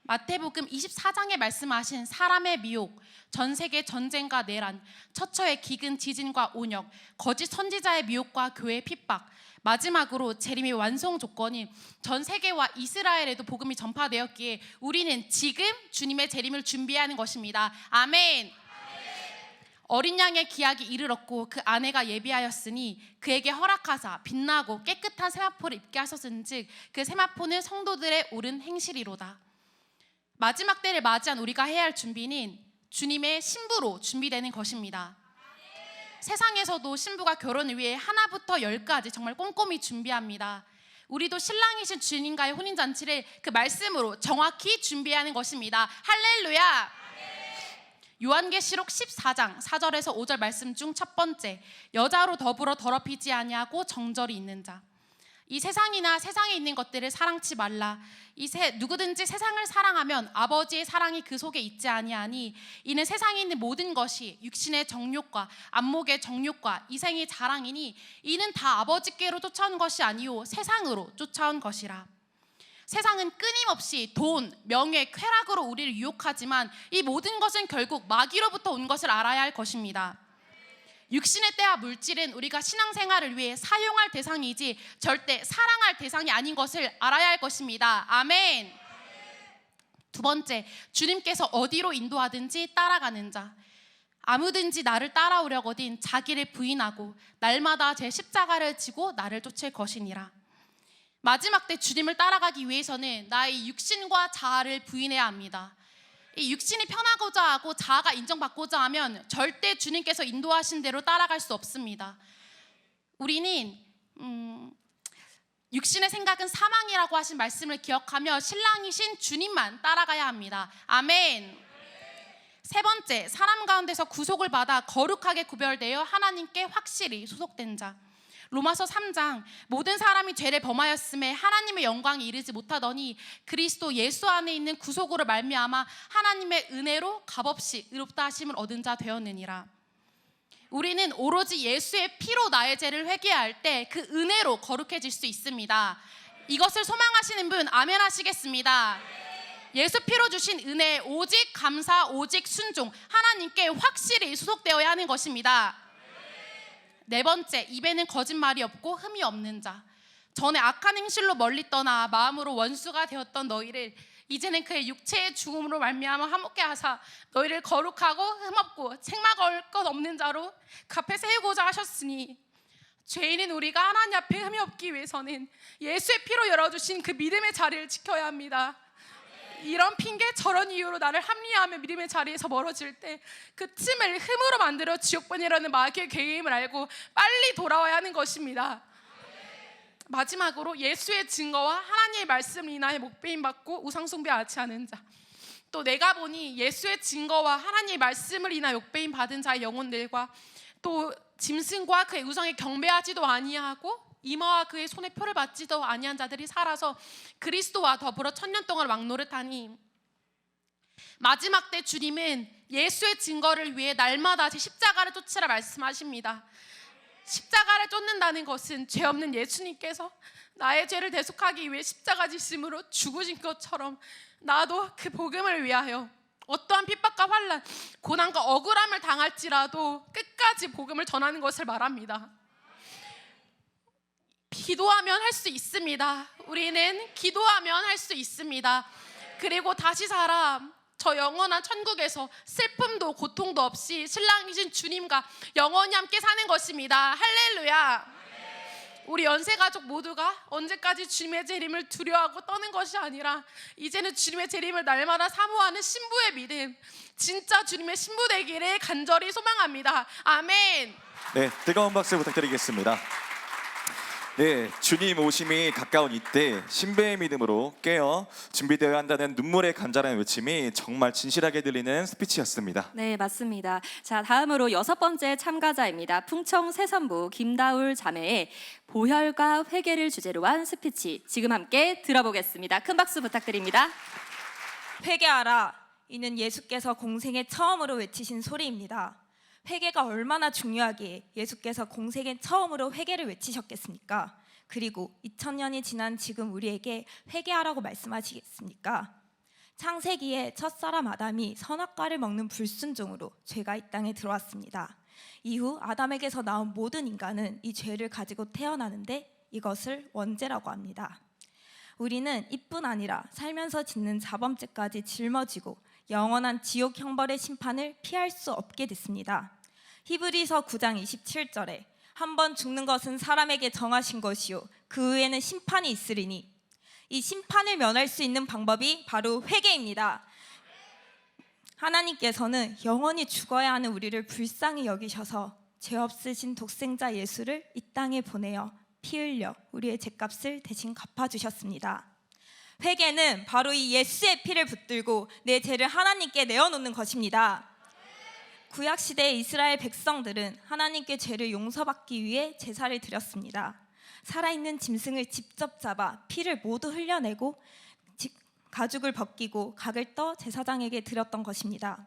Speaker 4: 마태복음 24장에 말씀하신 사람의 미혹, 전 세계 전쟁과 내란, 처처의 기근 지진과 온역, 거짓 선지자의 미혹과 교회의 핍박, 마지막으로 재림의 완성 조건인 전 세계와 이스라엘에도 복음이 전파되었기에 우리는 지금 주님의 재림을 준비하는 것입니다. 아멘. 어린 양의 기약이 이르렀고 그 아내가 예비하였으니 그에게 허락하사 빛나고 깨끗한 세마포를 입게 하셨은즉 그 세마포는 성도들의 옳은 행실이로다. 마지막 때를 맞이한 우리가 해야 할 준비는 주님의 신부로 준비되는 것입니다. 세상에서도 신부가 결혼을 위해 하나부터 10까지 정말 꼼꼼히 준비합니다. 우리도 신랑이신 주님과의 혼인잔치를 그 말씀으로 정확히 준비하는 것입니다. 할렐루야. 요한계시록 14장 4절에서 5절 말씀 중 첫 번째, 여자로 더불어 더럽히지 아니하고 정절이 있는 자. 이 세상이나 세상에 있는 것들을 사랑치 말라. 누구든지 세상을 사랑하면 아버지의 사랑이 그 속에 있지 아니하니 이는 세상에 있는 모든 것이 육신의 정욕과 안목의 정욕과 이생의 자랑이니 이는 다 아버지께로 쫓아온 것이 아니요 세상으로 쫓아온 것이라. 세상은 끊임없이 돈, 명예, 쾌락으로 우리를 유혹하지만 이 모든 것은 결국 마귀로부터 온 것을 알아야 할 것입니다. 육신의 때와 물질은 우리가 신앙생활을 위해 사용할 대상이지 절대 사랑할 대상이 아닌 것을 알아야 할 것입니다. 아멘. 두 번째, 주님께서 어디로 인도하든지 따라가는 자. 아무든지 나를 따라오려거든 자기를 부인하고 날마다 제 십자가를 지고 나를 쫓을 것이니라. 마지막 때 주님을 따라가기 위해서는 나의 육신과 자아를 부인해야 합니다. 이 육신이 편하고자 하고 자아가 인정받고자 하면 절대 주님께서 인도하신 대로 따라갈 수 없습니다. 우리는 육신의 생각은 사망이라고 하신 말씀을 기억하며 신랑이신 주님만 따라가야 합니다. 아멘. 세 번째, 사람 가운데서 구속을 받아 거룩하게 구별되어 하나님께 확실히 소속된 자. 로마서 3장, 모든 사람이 죄를 범하였음에 하나님의 영광에 이르지 못하더니 그리스도 예수 안에 있는 구속으로 말미암아 하나님의 은혜로 값없이 의롭다 하심을 얻은 자 되었느니라. 우리는 오로지 예수의 피로 나의 죄를 회개할 때 그 은혜로 거룩해질 수 있습니다. 이것을 소망하시는 분 아멘 하시겠습니다. 예수 피로 주신 은혜, 오직 감사, 오직 순종, 하나님께 확실히 소속되어야 하는 것입니다. 네 번째, 입에는 거짓말이 없고 흠이 없는 자. 전에 악한 행실로 멀리 떠나 마음으로 원수가 되었던 너희를 이제는 그의 육체의 죽음으로 말미암아 화목케 하사 너희를 거룩하고 흠없고 책망 올 것 없는 자로 그 앞에 세우고자 하셨으니, 죄인인 우리가 하나님 앞에 흠이 없기 위해서는 예수의 피로 열어주신 그 믿음의 자리를 지켜야 합니다. 이런 핑계 저런 이유로 나를 합리화하며 믿음의 자리에서 멀어질 때 그 틈을 흠으로 만들어 지옥 보내려는 마귀의 계획임을 알고 빨리 돌아와야 하는 것입니다. 마지막으로 예수의 증거와 하나님의 말씀을 인하여 목배임 받고 우상숭배 아치하는 자. 또 내가 보니 예수의 증거와 하나님의 말씀을 인하여 욕배임 받은 자의 영혼들과 또 짐승과 그의 우상에 경배하지도 아니하고 이마와 그의 손에 표를 받지도 아니한 자들이 살아서 그리스도와 더불어 천년 동안 왕노릇하니 마지막 때 주님은 예수의 증거를 위해 날마다 제 십자가를 쫓으라 말씀하십니다. 십자가를 쫓는다는 것은 죄 없는 예수님께서 나의 죄를 대속하기 위해 십자가 지심으로 죽으신 것처럼 나도 그 복음을 위하여 어떠한 핍박과 환난, 고난과 억울함을 당할지라도 끝까지 복음을 전하는 것을 말합니다. 기도하면 할 수 있습니다. 우리는 기도하면 할 수 있습니다. 그리고 다시 살아 저 영원한 천국에서 슬픔도 고통도 없이 신랑이신 주님과 영원히 함께 사는 것입니다. 할렐루야. 우리 연세가족 모두가 언제까지 주님의 재림을 두려워하고 떠는 것이 아니라 이제는 주님의 재림을 날마다 사모하는 신부의 믿음, 진짜 주님의 신부 되기를 간절히 소망합니다. 아멘.
Speaker 3: 네, 뜨거운 박수 부탁드리겠습니다. 네, 주님 오심이 가까운 이때 신배의 믿음으로 깨어 준비되어야 한다는 눈물의 간절한 외침이 정말 진실하게 들리는 스피치였습니다.
Speaker 2: 네, 맞습니다. 자, 다음으로 6번째 참가자입니다. 풍청 새선부 김다울 자매의 보혈과 회개를 주제로 한 스피치 지금 함께 들어보겠습니다. 큰 박수 부탁드립니다.
Speaker 11: 회개하라. 이는 예수께서 공생애 처음으로 외치신 소리입니다. 회개가 얼마나 중요하기에 예수께서 공생애 처음으로 회개를 외치셨겠습니까? 그리고 2000년이 지난 지금 우리에게 회개하라고 말씀하시겠습니까? 창세기에 첫사람 아담이 선악과를 먹는 불순종으로 죄가 이 땅에 들어왔습니다. 이후 아담에게서 나온 모든 인간은 이 죄를 가지고 태어나는데 이것을 원죄라고 합니다. 우리는 이뿐 아니라 살면서 짓는 자범죄까지 짊어지고 영원한 지옥 형벌의 심판을 피할 수 없게 됐습니다. 히브리서 9장 27절에 한 번 죽는 것은 사람에게 정하신 것이요 그 후에는 심판이 있으리니 이 심판을 면할 수 있는 방법이 바로 회개입니다. 하나님께서는 영원히 죽어야 하는 우리를 불쌍히 여기셔서 죄 없으신 독생자 예수를 이 땅에 보내어 피 흘려 우리의 죄값을 대신 갚아주셨습니다. 회개는 바로 이 예수의 피를 붙들고 내 죄를 하나님께 내어놓는 것입니다. 구약시대의 이스라엘 백성들은 하나님께 죄를 용서받기 위해 제사를 드렸습니다. 살아있는 짐승을 직접 잡아 피를 모두 흘려내고 가죽을 벗기고 각을 떠 제사장에게 드렸던 것입니다.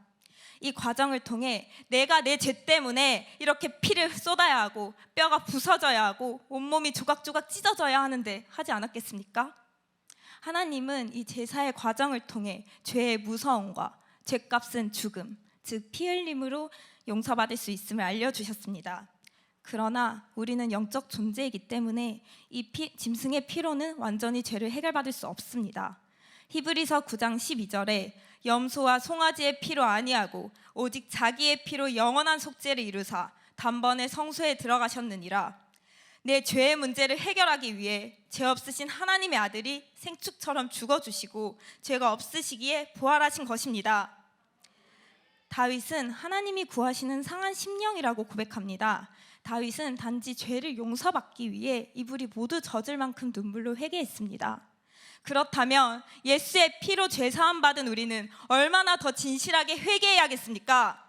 Speaker 11: 이 과정을 통해 내가 내 죄 때문에 이렇게 피를 쏟아야 하고 뼈가 부서져야 하고 온몸이 조각조각 찢어져야 하는데 하지 않았겠습니까? 하나님은 이 제사의 과정을 통해 죄의 무서움과 죄값은 죽음, 즉 피 흘림으로 용서받을 수 있음을 알려주셨습니다. 그러나 우리는 영적 존재이기 때문에 이 짐승의 피로는 완전히 죄를 해결받을 수 없습니다. 히브리서 9장 12절에 염소와 송아지의 피로 아니하고 오직 자기의 피로 영원한 속죄를 이루사 단번에 성소에 들어가셨느니라. 내 죄의 문제를 해결하기 위해 죄 없으신 하나님의 아들이 생축처럼 죽어주시고 죄가 없으시기에 부활하신 것입니다. 다윗은 하나님이 구하시는 상한 심령이라고 고백합니다. 다윗은 단지 죄를 용서받기 위해 이불이 모두 젖을 만큼 눈물로 회개했습니다. 그렇다면 예수의 피로 죄 사함 받은 우리는 얼마나 더 진실하게 회개해야겠습니까?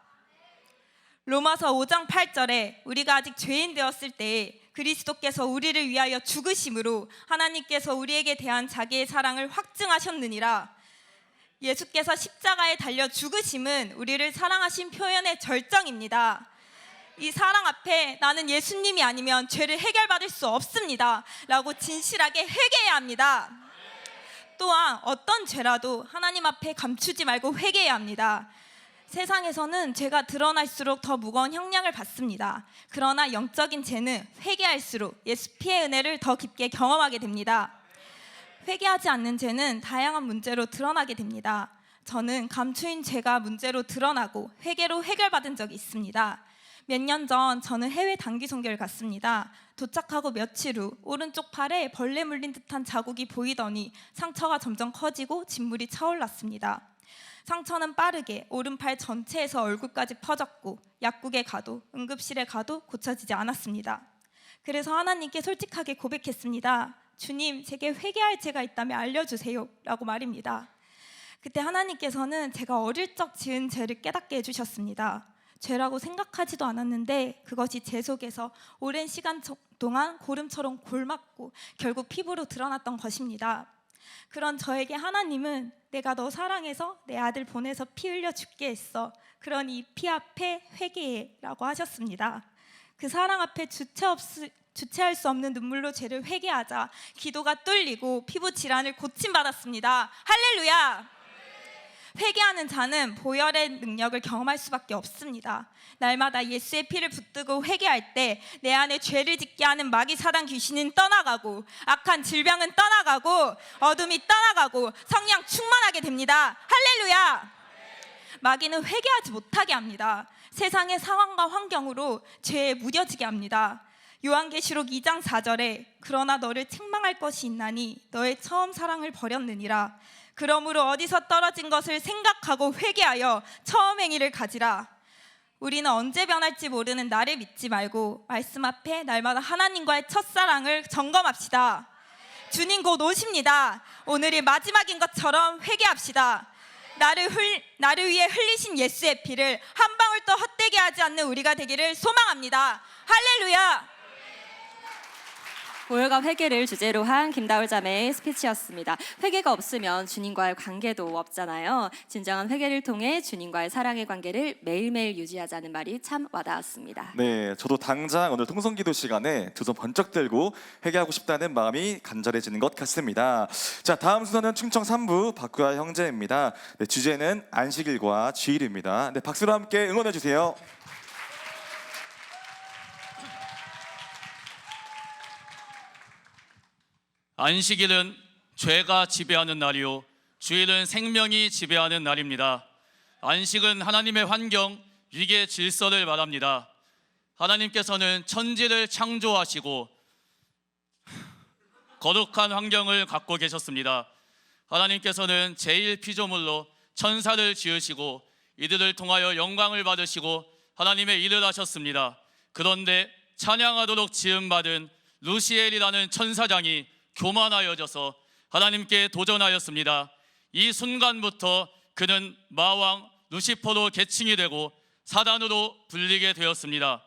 Speaker 11: 로마서 5장 8절에 우리가 아직 죄인 되었을 때에 그리스도께서 우리를 위하여 죽으심으로 하나님께서 우리에게 대한 자기의 사랑을 확증하셨느니라. 예수께서 십자가에 달려 죽으심은 우리를 사랑하신 표현의 절정입니다. 이 사랑 앞에 나는 예수님이 아니면 죄를 해결받을 수 없습니다 라고 진실하게 회개해야 합니다. 또한 어떤 죄라도 하나님 앞에 감추지 말고 회개해야 합니다. 세상에서는 죄가 드러날수록 더 무거운 형량을 받습니다. 그러나 영적인 죄는 회개할수록 예수 피의 은혜를 더 깊게 경험하게 됩니다. 회개하지 않는 죄는 다양한 문제로 드러나게 됩니다. 저는 감추인 죄가 문제로 드러나고 회개로 해결받은 적이 있습니다. 몇 년 전 저는 해외 단기 선교를 갔습니다. 도착하고 며칠 후 오른쪽 팔에 벌레 물린 듯한 자국이 보이더니 상처가 점점 커지고 진물이 차올랐습니다. 상처는 빠르게 오른팔 전체에서 얼굴까지 퍼졌고 약국에 가도 응급실에 가도 고쳐지지 않았습니다. 그래서 하나님께 솔직하게 고백했습니다. 주님, 제게 회개할 죄가 있다면 알려주세요 라고 말입니다. 그때 하나님께서는 제가 어릴 적 지은 죄를 깨닫게 해주셨습니다. 죄라고 생각하지도 않았는데 그것이 제 속에서 오랜 시간 동안 고름처럼 골맞고 결국 피부로 드러났던 것입니다. 그런 저에게 하나님은 내가 너 사랑해서 내 아들 보내서 피 흘려 죽게 했어. 그러니 피 앞에 회개해 라고 하셨습니다. 그 사랑 앞에 주체할 수 없는 눈물로 죄를 회개하자 기도가 뚫리고 피부 질환을 고침받았습니다. 할렐루야! 회개하는 자는 보혈의 능력을 경험할 수밖에 없습니다. 날마다 예수의 피를 붙들고 회개할 때 내 안에 죄를 짓게 하는 마귀 사단 귀신은 떠나가고 악한 질병은 떠나가고 어둠이 떠나가고 성령 충만하게 됩니다. 할렐루야! 마귀는 회개하지 못하게 합니다. 세상의 상황과 환경으로 죄에 무뎌지게 합니다. 요한계시록 2장 4절에 그러나 너를 책망할 것이 있나니 너의 처음 사랑을 버렸느니라. 그러므로 어디서 떨어진 것을 생각하고 회개하여 처음 행위를 가지라. 우리는 언제 변할지 모르는 나를 믿지 말고 말씀 앞에 날마다 하나님과의 첫사랑을 점검합시다. 주님 곧 오십니다. 오늘이 마지막인 것처럼 회개합시다. 나를 위해 흘리신 예수의 피를 한 방울도 헛되게 하지 않는 우리가 되기를 소망합니다. 할렐루야!
Speaker 2: 보혈과 회개를 주제로 한 김다울 자매의 스피치였습니다. 회개가 없으면 주님과의 관계도 없잖아요. 진정한 회개를 통해 주님과의 사랑의 관계를 매일매일 유지하자는 말이 참 와닿았습니다.
Speaker 3: 네, 저도 당장 오늘 통성기도 시간에 두 손 번쩍 들고 회개하고 싶다는 마음이 간절해지는 것 같습니다. 자, 다음 순서는 충청 3부 박구야 형제입니다. 네, 주제는 안식일과 주일입니다. 네, 박수로 함께 응원해 주세요.
Speaker 12: 안식일은 죄가 지배하는 날이요 주일은 생명이 지배하는 날입니다. 안식은 하나님의 환경, 위계 질서를 말합니다. 하나님께서는 천지를 창조하시고 거룩한 환경을 갖고 계셨습니다. 하나님께서는 제1피조물로 천사를 지으시고 이들을 통하여 영광을 받으시고 하나님의 일을 하셨습니다. 그런데 찬양하도록 지음받은 루시엘이라는 천사장이 교만하여져서 하나님께 도전하였습니다. 이 순간부터 그는 마왕 루시퍼로 계칭이 되고 사단으로 불리게 되었습니다.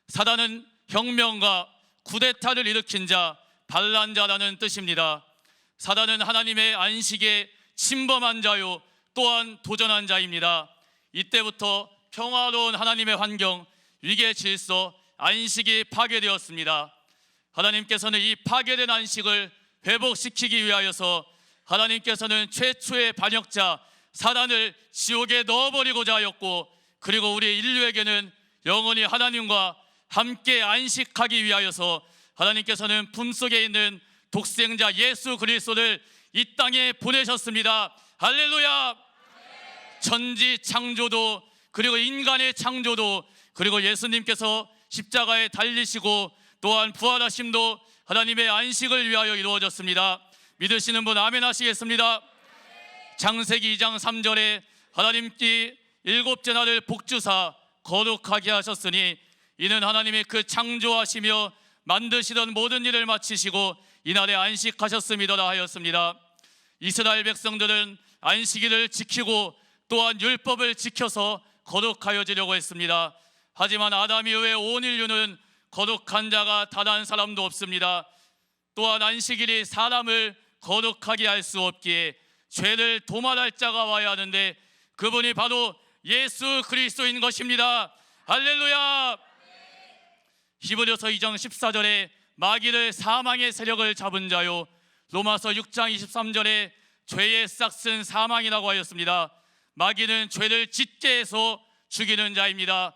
Speaker 12: 사단은 혁명과 쿠데타를 일으킨 자, 반란자라는 뜻입니다. 사단은 하나님의 안식에 침범한 자요 또한 도전한 자입니다. 이때부터 평화로운 하나님의 환경, 위계 질서, 안식이 파괴되었습니다. 하나님께서는 이 파괴된 안식을 회복시키기 위하여서 하나님께서는 최초의 반역자 사단을 지옥에 넣어버리고자 하였고, 그리고 우리 인류에게는 영원히 하나님과 함께 안식하기 위하여서 하나님께서는 품속에 있는 독생자 예수 그리스도를 이 땅에 보내셨습니다. 할렐루야! 천지 창조도, 그리고 인간의 창조도, 그리고 예수님께서 십자가에 달리시고 또한 부활하심도 하나님의 안식을 위하여 이루어졌습니다. 믿으시는 분 아멘 하시겠습니다. 창세기 2장 3절에 하나님께 일곱째 날을 복주사 거룩하게 하셨으니 이는 하나님의 그 창조하시며 만드시던 모든 일을 마치시고 이날에 안식하셨음이더라 하였습니다. 이스라엘 백성들은 안식일을 지키고 또한 율법을 지켜서 거룩하여지려고 했습니다. 하지만 아담 이후에 온 인류는 거룩한 자가 단 한 사람도 없습니다. 또한 안식일이 사람을 거룩하게 할 수 없기에 죄를 도말할 자가 와야 하는데 그분이 바로 예수 그리스도인 것입니다. 할렐루야! 히브리서 2장 14절에 마귀를 사망의 세력을 잡은 자요, 로마서 6장 23절에 죄의 싹슨 사망이라고 하였습니다. 마귀는 죄를 짓게 해서 죽이는 자입니다.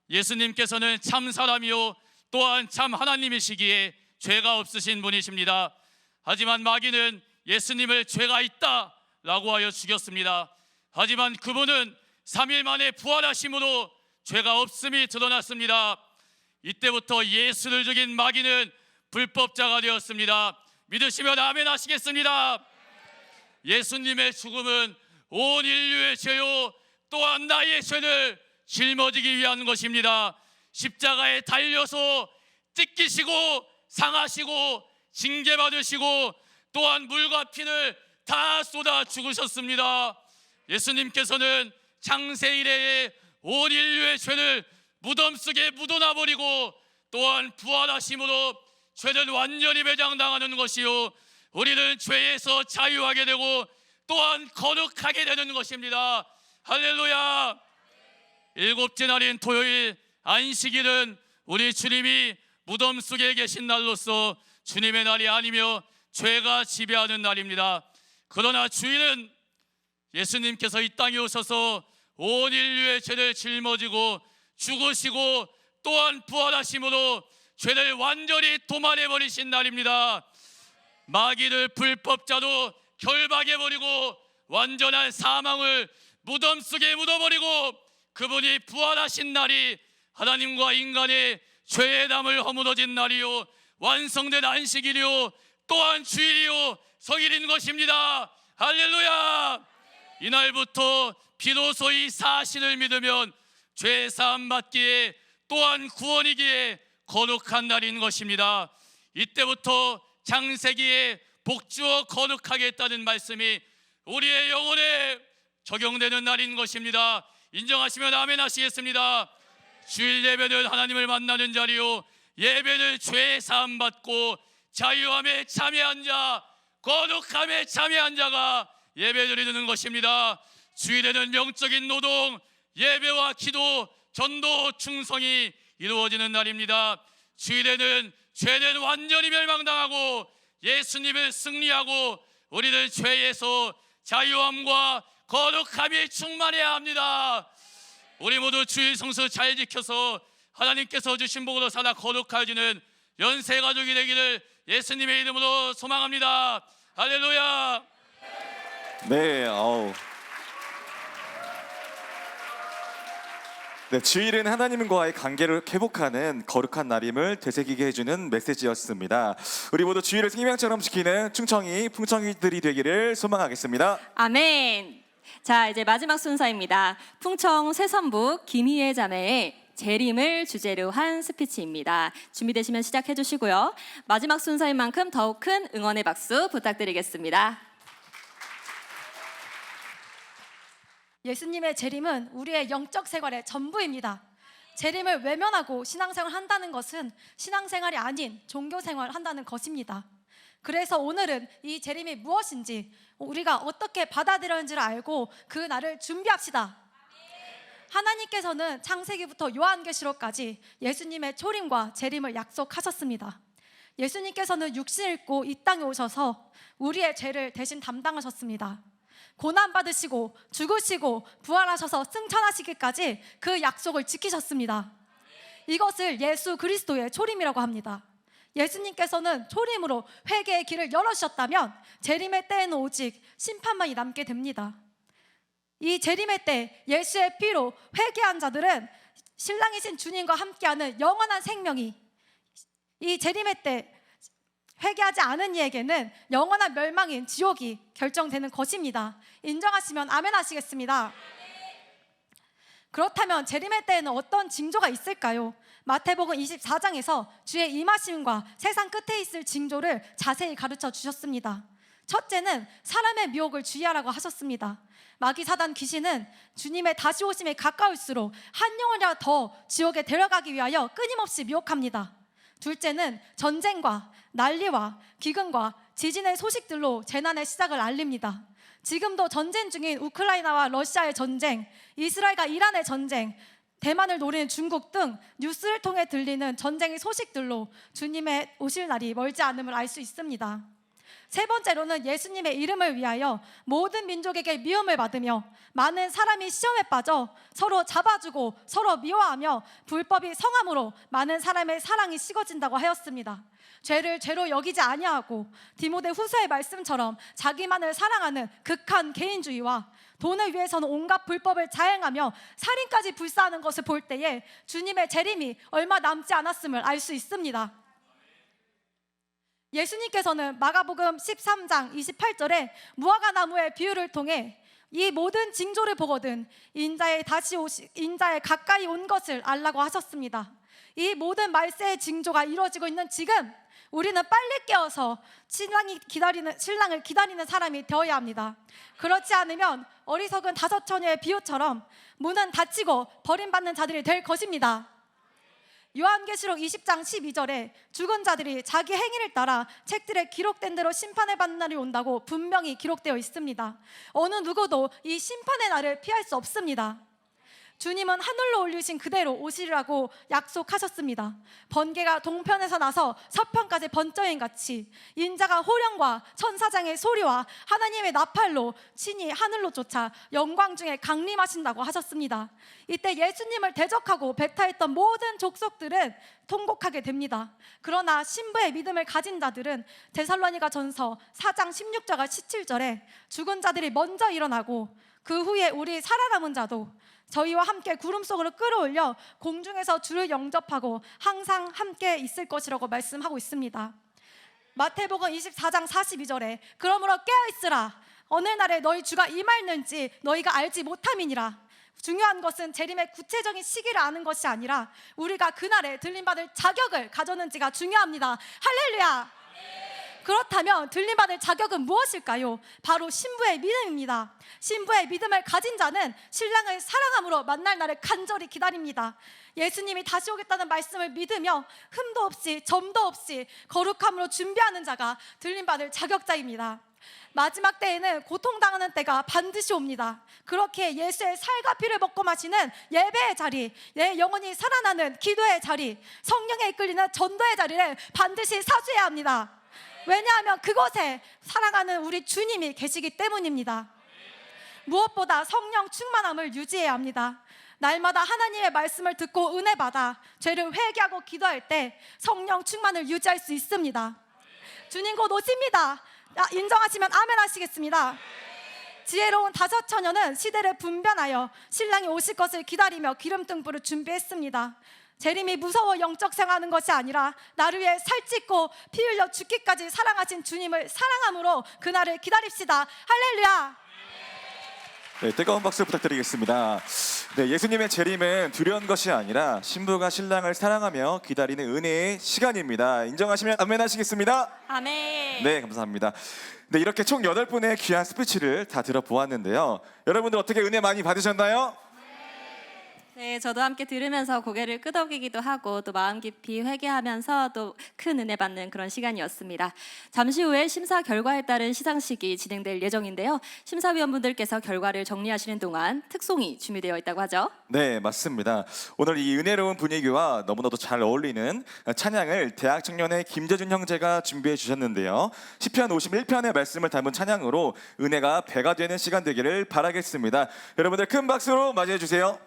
Speaker 12: 예수님께서는 참 사람이요 또한 참 하나님이시기에 죄가 없으신 분이십니다. 하지만 마귀는 예수님을 죄가 있다라고 하여 죽였습니다. 하지만 그분은 3일 만에 부활하심으로 죄가 없음이 드러났습니다. 이때부터 예수를 죽인 마귀는 불법자가 되었습니다. 믿으시면 아멘 하시겠습니다. 예수님의 죽음은 온 인류의 죄요 또한 나의 죄를 짊어지기 위한 것입니다. 십자가에 달려서 찢기시고 상하시고 징계받으시고 또한 물과 피를 다 쏟아 죽으셨습니다. 예수님께서는 창세 이래에 온 인류의 죄를 무덤 속에 묻어놔 버리고 또한 부활하심으로 죄를 완전히 배장당하는 것이요 우리는 죄에서 자유하게 되고 또한 거룩하게 되는 것입니다. 할렐루야. 일곱째 날인 토요일 안식일은 우리 주님이 무덤 속에 계신 날로서 주님의 날이 아니며 죄가 지배하는 날입니다. 그러나 주일은 예수님께서 이 땅에 오셔서 온 인류의 죄를 짊어지고 죽으시고 또한 부활하심으로 죄를 완전히 도말해 버리신 날입니다. 마귀를 불법자로 결박해 버리고 완전한 사망을 무덤 속에 묻어버리고 그분이 부활하신 날이 하나님과 인간의 죄의 담을 허물어진 날이요 완성된 안식일이요 또한 주일이요 성일인 것입니다. 할렐루야. 이날부터 비로소 이 사실을 믿으면 죄 사함 받기에 또한 구원이기에 거룩한 날인 것입니다. 이때부터 창세기에 복주어 거룩하겠다는 말씀이 우리의 영혼에 적용되는 날인 것입니다. 인정하시면 아멘 하시겠습니다. 주일 예배는 하나님을 만나는 자리요 예배는 죄의 사함 받고 자유함에 참여한 자 거룩함에 참여한 자가 예배드리는 것입니다. 주일에는 영적인 노동 예배와 기도 전도 충성이 이루어지는 날입니다. 주일에는 죄는 완전히 멸망당하고 예수님을 승리하고 우리는 죄에서 자유함과 거룩함이 충만해야 합니다. 우리 모두 주일 성수 잘 지켜서 하나님께서 주신 복으로 살아 거룩해지는 연세 가족이 되기를 예수님의 이름으로 소망합니다. 할렐루야.
Speaker 3: 네, 네, 주일은 하나님과의 관계를 회복하는 거룩한 날임을 되새기게 해주는 메시지였습니다. 우리 모두 주일을 생명처럼 지키는 풍청이들이 되기를 소망하겠습니다.
Speaker 2: 아멘. 자, 이제 마지막 순서입니다. 풍청 새선부 김희애 자매의 재림을 주제로 한 스피치입니다. 준비되시면 시작해 주시고요. 마지막 순서인 만큼 더욱 큰 응원의 박수 부탁드리겠습니다.
Speaker 9: 예수님의 재림은 우리의 영적 생활의 전부입니다. 재림을 외면하고 신앙생활을 한다는 것은 신앙생활이 아닌 종교생활을 한다는 것입니다. 그래서 오늘은 이 재림이 무엇인지 우리가 어떻게 받아들여야하는지를 알고 그 날을 준비합시다. 하나님께서는 창세기부터 요한계시록까지 예수님의 초림과 재림을 약속하셨습니다. 예수님께서는 육신을 입고 이 땅에 오셔서 우리의 죄를 대신 담당하셨습니다. 고난받으시고 죽으시고 부활하셔서 승천하시기까지 그 약속을 지키셨습니다. 이것을 예수 그리스도의 초림이라고 합니다. 예수님께서는 초림으로 회개의 길을 열어주셨다면 재림의 때에는 오직 심판만이 남게 됩니다. 이 재림의 때 예수의 피로 회개한 자들은 신랑이신 주님과 함께하는 영원한 생명이, 이 재림의 때 회개하지 않은 이에게는 영원한 멸망인 지옥이 결정되는 것입니다. 인정하시면 아멘 하시겠습니다. 그렇다면 재림의 때에는 어떤 징조가 있을까요? 마태복음 24장에서 주의 임하심과 세상 끝에 있을 징조를 자세히 가르쳐 주셨습니다. 첫째는 사람의 미혹을 주의하라고 하셨습니다. 마귀 사단 귀신은 주님의 다시 오심에 가까울수록 한 영혼이라도 더 지옥에 데려가기 위하여 끊임없이 미혹합니다. 둘째는 전쟁과 난리와 기근과 지진의 소식들로 재난의 시작을 알립니다. 지금도 전쟁 중인 우크라이나와 러시아의 전쟁, 이스라엘과 이란의 전쟁, 대만을 노리는 중국 등 뉴스를 통해 들리는 전쟁의 소식들로 주님의 오실 날이 멀지 않음을 알 수 있습니다. 세 번째로는 예수님의 이름을 위하여 모든 민족에게 미움을 받으며 많은 사람이 시험에 빠져 서로 잡아주고 서로 미워하며 불법이 성함으로 많은 사람의 사랑이 식어진다고 하였습니다. 죄를 죄로 여기지 아니하고 디모데 후서의 말씀처럼 자기만을 사랑하는 극한 개인주의와 돈을 위해서는 온갖 불법을 자행하며 살인까지 불사하는 것을 볼 때에 주님의 재림이 얼마 남지 않았음을 알 수 있습니다. 예수님께서는 마가복음 13장 28절에 무화과 나무의 비유를 통해 이 모든 징조를 보거든 인자의 가까이 온 것을 알라고 하셨습니다. 이 모든 말세의 징조가 이루어지고 있는 지금 우리는 빨리 깨어서 신랑을 기다리는 사람이 되어야 합니다. 그렇지 않으면 어리석은 5 처녀의 비유처럼 문은 닫히고 버림받는 자들이 될 것입니다. 요한계시록 20장 12절에 죽은 자들이 자기 행위를 따라 책들에 기록된 대로 심판을 받는 날이 온다고 분명히 기록되어 있습니다. 어느 누구도 이 심판의 날을 피할 수 없습니다. 주님은 하늘로 올리신 그대로 오시리라고 약속하셨습니다. 번개가 동편에서 나서 서편까지 번쩍인 같이 인자가 호령과 천사장의 소리와 하나님의 나팔로 친히 하늘로 쫓아 영광 중에 강림하신다고 하셨습니다. 이때 예수님을 대적하고 배타했던 모든 족속들은 통곡하게 됩니다. 그러나 신부의 믿음을 가진 자들은 데살로니가전서 4장 16절과 17절에 죽은 자들이 먼저 일어나고 그 후에 우리 살아남은 자도 저희와 함께 구름 속으로 끌어올려 공중에서 주를 영접하고 항상 함께 있을 것이라고 말씀하고 있습니다. 마태복음 24장 42절에 그러므로 깨어있으라 어느 날에 너희 주가 임할는지 너희가 알지 못함이니라. 중요한 것은 재림의 구체적인 시기를 아는 것이 아니라 우리가 그날에 들림받을 자격을 가졌는지가 중요합니다. 할렐루야. 그렇다면 들림받을 자격은 무엇일까요? 바로 신부의 믿음입니다. 신부의 믿음을 가진 자는 신랑을 사랑함으로 만날 날을 간절히 기다립니다. 예수님이 다시 오겠다는 말씀을 믿으며 흠도 없이 점도 없이 거룩함으로 준비하는 자가 들림받을 자격자입니다. 마지막 때에는 고통당하는 때가 반드시 옵니다. 그렇게 예수의 살과 피를 먹고 마시는 예배의 자리, 내 영혼이 살아나는 기도의 자리, 성령에 이끌리는 전도의 자리를 반드시 사수해야 합니다. 왜냐하면 그곳에 사랑하는 우리 주님이 계시기 때문입니다. 무엇보다 성령 충만함을 유지해야 합니다. 날마다 하나님의 말씀을 듣고 은혜 받아 죄를 회개하고 기도할 때 성령 충만을 유지할 수 있습니다. 주님 곧 오십니다. 인정하시면 아멘 하시겠습니다. 지혜로운 5 처녀는 시대를 분변하여 신랑이 오실 것을 기다리며 기름등불을 준비했습니다. 재림이 무서워 영적 생하는 것이 아니라 나를 위해 살찢고 피 흘려 죽기까지 사랑하신 주님을 사랑함으로 그날을 기다립시다. 할렐루야.
Speaker 3: 네, 뜨거운 박수 부탁드리겠습니다. 네, 예수님의 재림은 두려운 것이 아니라 신부가 신랑을 사랑하며 기다리는 은혜의 시간입니다. 인정하시면 아멘 하시겠습니다.
Speaker 2: 아멘.
Speaker 3: 네, 감사합니다. 네, 이렇게 총 8분의 귀한 스피치를 다 들어보았는데요. 여러분들 어떻게 은혜 많이 받으셨나요?
Speaker 2: 네, 저도 함께 들으면서 고개를 끄덕이기도 하고 또 마음 깊이 회개하면서 또 큰 은혜 받는 그런 시간이었습니다. 잠시 후에 심사 결과에 따른 시상식이 진행될 예정인데요. 심사위원분들께서 결과를 정리하시는 동안 특송이 준비되어 있다고 하죠.
Speaker 3: 네, 맞습니다. 오늘 이 은혜로운 분위기와 너무나도 잘 어울리는 찬양을 대학 청년의 김재준 형제가 준비해 주셨는데요. 시편 51편의 말씀을 담은 찬양으로 은혜가 배가 되는 시간 되기를 바라겠습니다. 여러분들 큰 박수로 맞이해 주세요.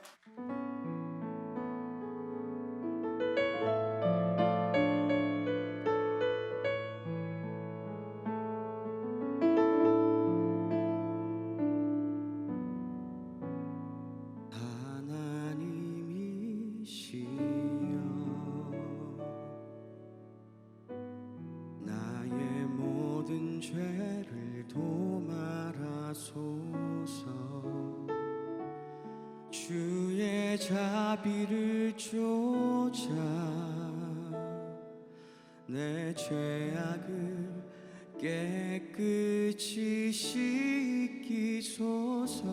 Speaker 5: 나의 모든 죄를 도말하소서. 주의 자비를 쫓아 내 죄악을 깨끗이 씻기소서.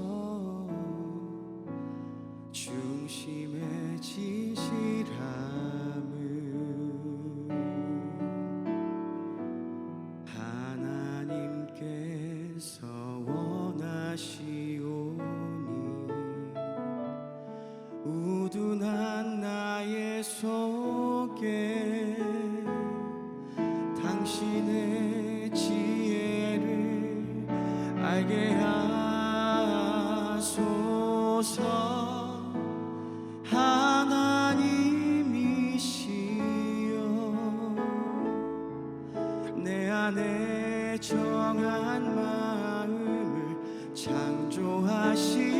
Speaker 5: 중심의 진실함을 하나님께서 원하시오니 우둔한 나의 속에 당신의 지혜를 알게 하소서. 하나님이시여 내 안에 정한 마음을 창조하시고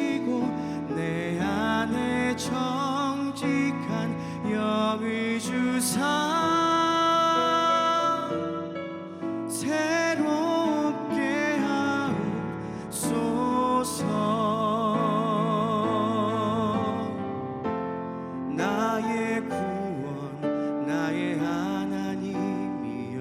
Speaker 5: 내 안에 정직한 영을 주사 새롭게 하옵소서. 나의 구원 나의 하나님이여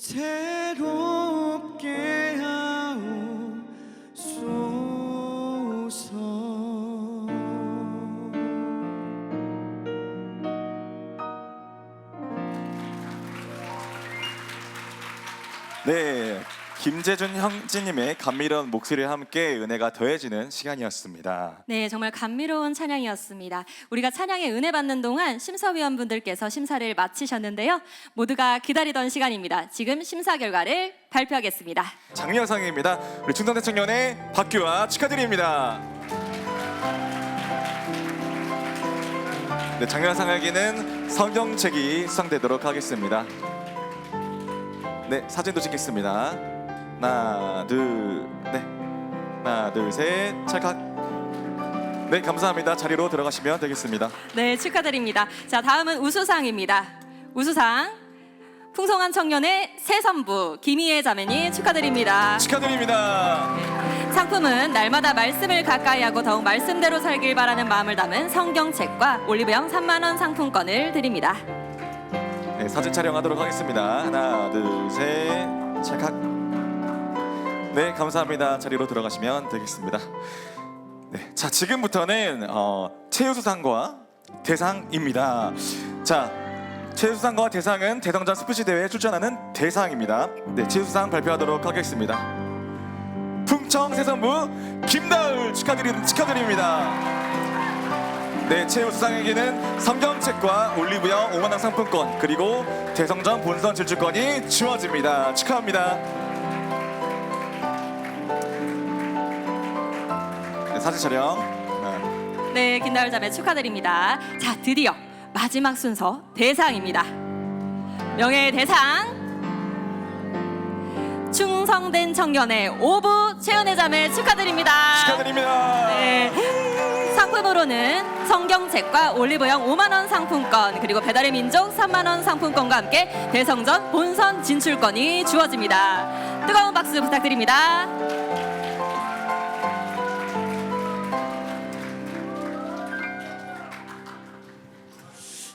Speaker 5: 새롭게 하옵소서.
Speaker 3: 네, 김재준 형제님의 감미로운 목소리와 함께 은혜가 더해지는 시간이었습니다.
Speaker 2: 네, 정말 감미로운 찬양이었습니다. 우리가 찬양에 은혜 받는 동안 심사위원분들께서 심사를 마치셨는데요. 모두가 기다리던 시간입니다. 지금 심사 결과를 발표하겠습니다.
Speaker 3: 장려상입니다. 우리 충성대 청년의 박규아 축하드립니다. 네, 장려상에게는 성경책이 수상되도록 하겠습니다. 네, 사진도 찍겠습니다. 하나, 둘, 네, 하나, 둘, 셋, 찰칵. 네, 감사합니다. 자리로 들어가시면 되겠습니다.
Speaker 2: 네, 축하드립니다. 자, 다음은 우수상입니다. 우수상 풍성한 청년의 새선부 김희애 자매님 축하드립니다.
Speaker 3: 축하드립니다.
Speaker 2: 상품은 날마다 말씀을 가까이 하고 더욱 말씀대로 살길 바라는 마음을 담은 성경책과 올리브영 3만 원 상품권을 드립니다.
Speaker 3: 네, 사진 촬영하도록 하겠습니다. 하나, 둘, 셋, 찰칵. 네, 감사합니다. 자리로 들어가시면 되겠습니다. 네, 자, 지금부터는 최우수상과 대상입니다. 자, 최우수상과 대상은 대성전 스피치 대회에 출전하는 대상입니다. 네, 최우수상 발표하도록 하겠습니다. 풍청 새선부 김다을 축하드립니다. 네, 최우수상에게는 성경책과 올리브영 5만 원 상품권 그리고 대성전 본선 질주권이 주어집니다. 축하합니다. 네, 사진 촬영.
Speaker 2: 네, 김다을 자매 축하드립니다. 자, 드디어 마지막 순서 대상입니다. 명예의 대상 충성된 청년의 오부 최은혜 자매 축하드립니다.
Speaker 3: 축하드립니다.
Speaker 2: 네, 상품으로는 성경책과 올리브영 5만 원 상품권 그리고 배달의 민족 3만 원 상품권과 함께 대성전 본선 진출권이 주어집니다. 뜨거운 박수 부탁드립니다.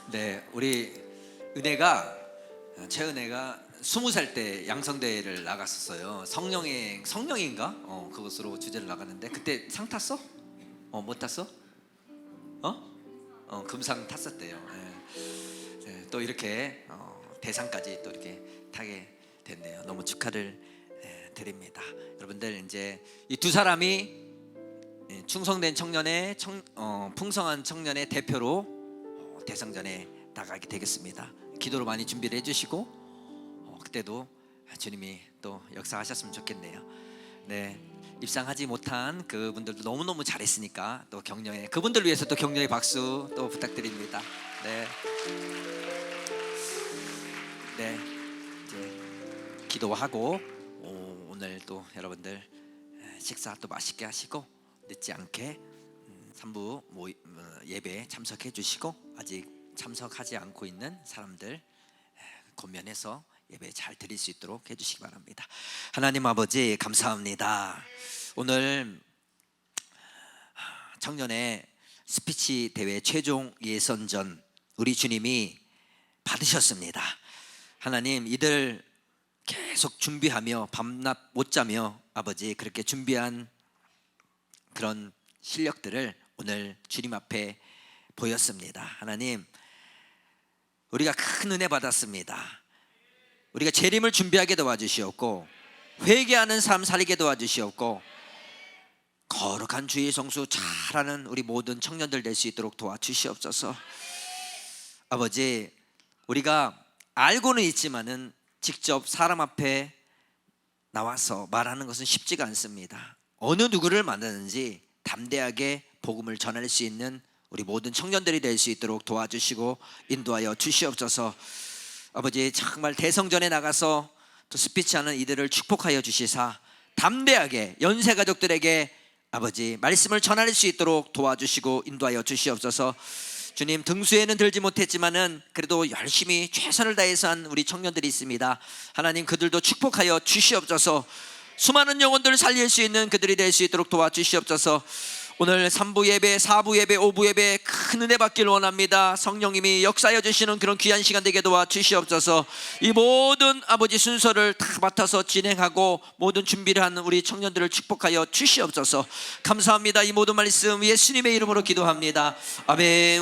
Speaker 13: 네, 우리 최은혜가 20살 때 양성대회를 나갔었어요. 성령인가? 그것으로 주제를 나갔는데 그때 상 탔어? 못 탔어? 금상 탔었대요. 네, 또 이렇게 대상까지 또 이렇게 타게 됐네요. 너무 축하를 드립니다. 여러분들 이제 이 두 사람이 충성된 청년의 풍성한 청년의 대표로 대성전에 나가게 되겠습니다. 기도로 많이 준비를 해주시고 그때도 주님이 또 역사하셨으면 좋겠네요. 네, 입상하지 못한 그분들도 너무너무 잘했으니까 또 격려해 그분들 위해서 또 격려의 박수 또 부탁드립니다. 네, 이제 기도하고 오늘 또 여러분들 식사 또 맛있게 하시고 늦지 않게 3부 예배에 참석해 주시고 아직 참석하지 않고 있는 사람들 권면해서 예배 잘 드릴 수 있도록 해주시기 바랍니다. 하나님 아버지 감사합니다. 오늘 청년의 스피치 대회 최종 예선전 우리 주님이 받으셨습니다. 하나님 이들 계속 준비하며 밤낮 못 자며 아버지 그렇게 준비한 그런 실력들을 오늘 주님 앞에 보였습니다. 하나님 우리가 큰 은혜 받았습니다. 우리가 재림을 준비하게 도와주시옵고 회개하는 삶 살게 도와주시옵고 거룩한 주의 성수 잘하는 우리 모든 청년들 될 수 있도록 도와주시옵소서. 아버지 우리가 알고는 있지만은 직접 사람 앞에 나와서 말하는 것은 쉽지가 않습니다. 어느 누구를 만나는지 담대하게 복음을 전할 수 있는 우리 모든 청년들이 될 수 있도록 도와주시고 인도하여 주시옵소서. 아버지 정말 대성전에 나가서 또 스피치하는 이들을 축복하여 주시사 담대하게 연세 가족들에게 아버지 말씀을 전할 수 있도록 도와주시고 인도하여 주시옵소서. 주님 등수에는 들지 못했지만은 그래도 열심히 최선을 다해서 한 우리 청년들이 있습니다. 하나님 그들도 축복하여 주시옵소서. 수많은 영혼들을 살릴 수 있는 그들이 될 수 있도록 도와주시옵소서. 오늘 3부 예배, 4부 예배, 5부 예배 큰 은혜 받기를 원합니다. 성령님이 역사하여 주시는 그런 귀한 시간 되게 도와 주시옵소서. 이 모든 아버지 순서를 다 맡아서 진행하고 모든 준비를 하는 우리 청년들을 축복하여 주시옵소서. 감사합니다. 이 모든 말씀 예수님의 이름으로 기도합니다. 아멘.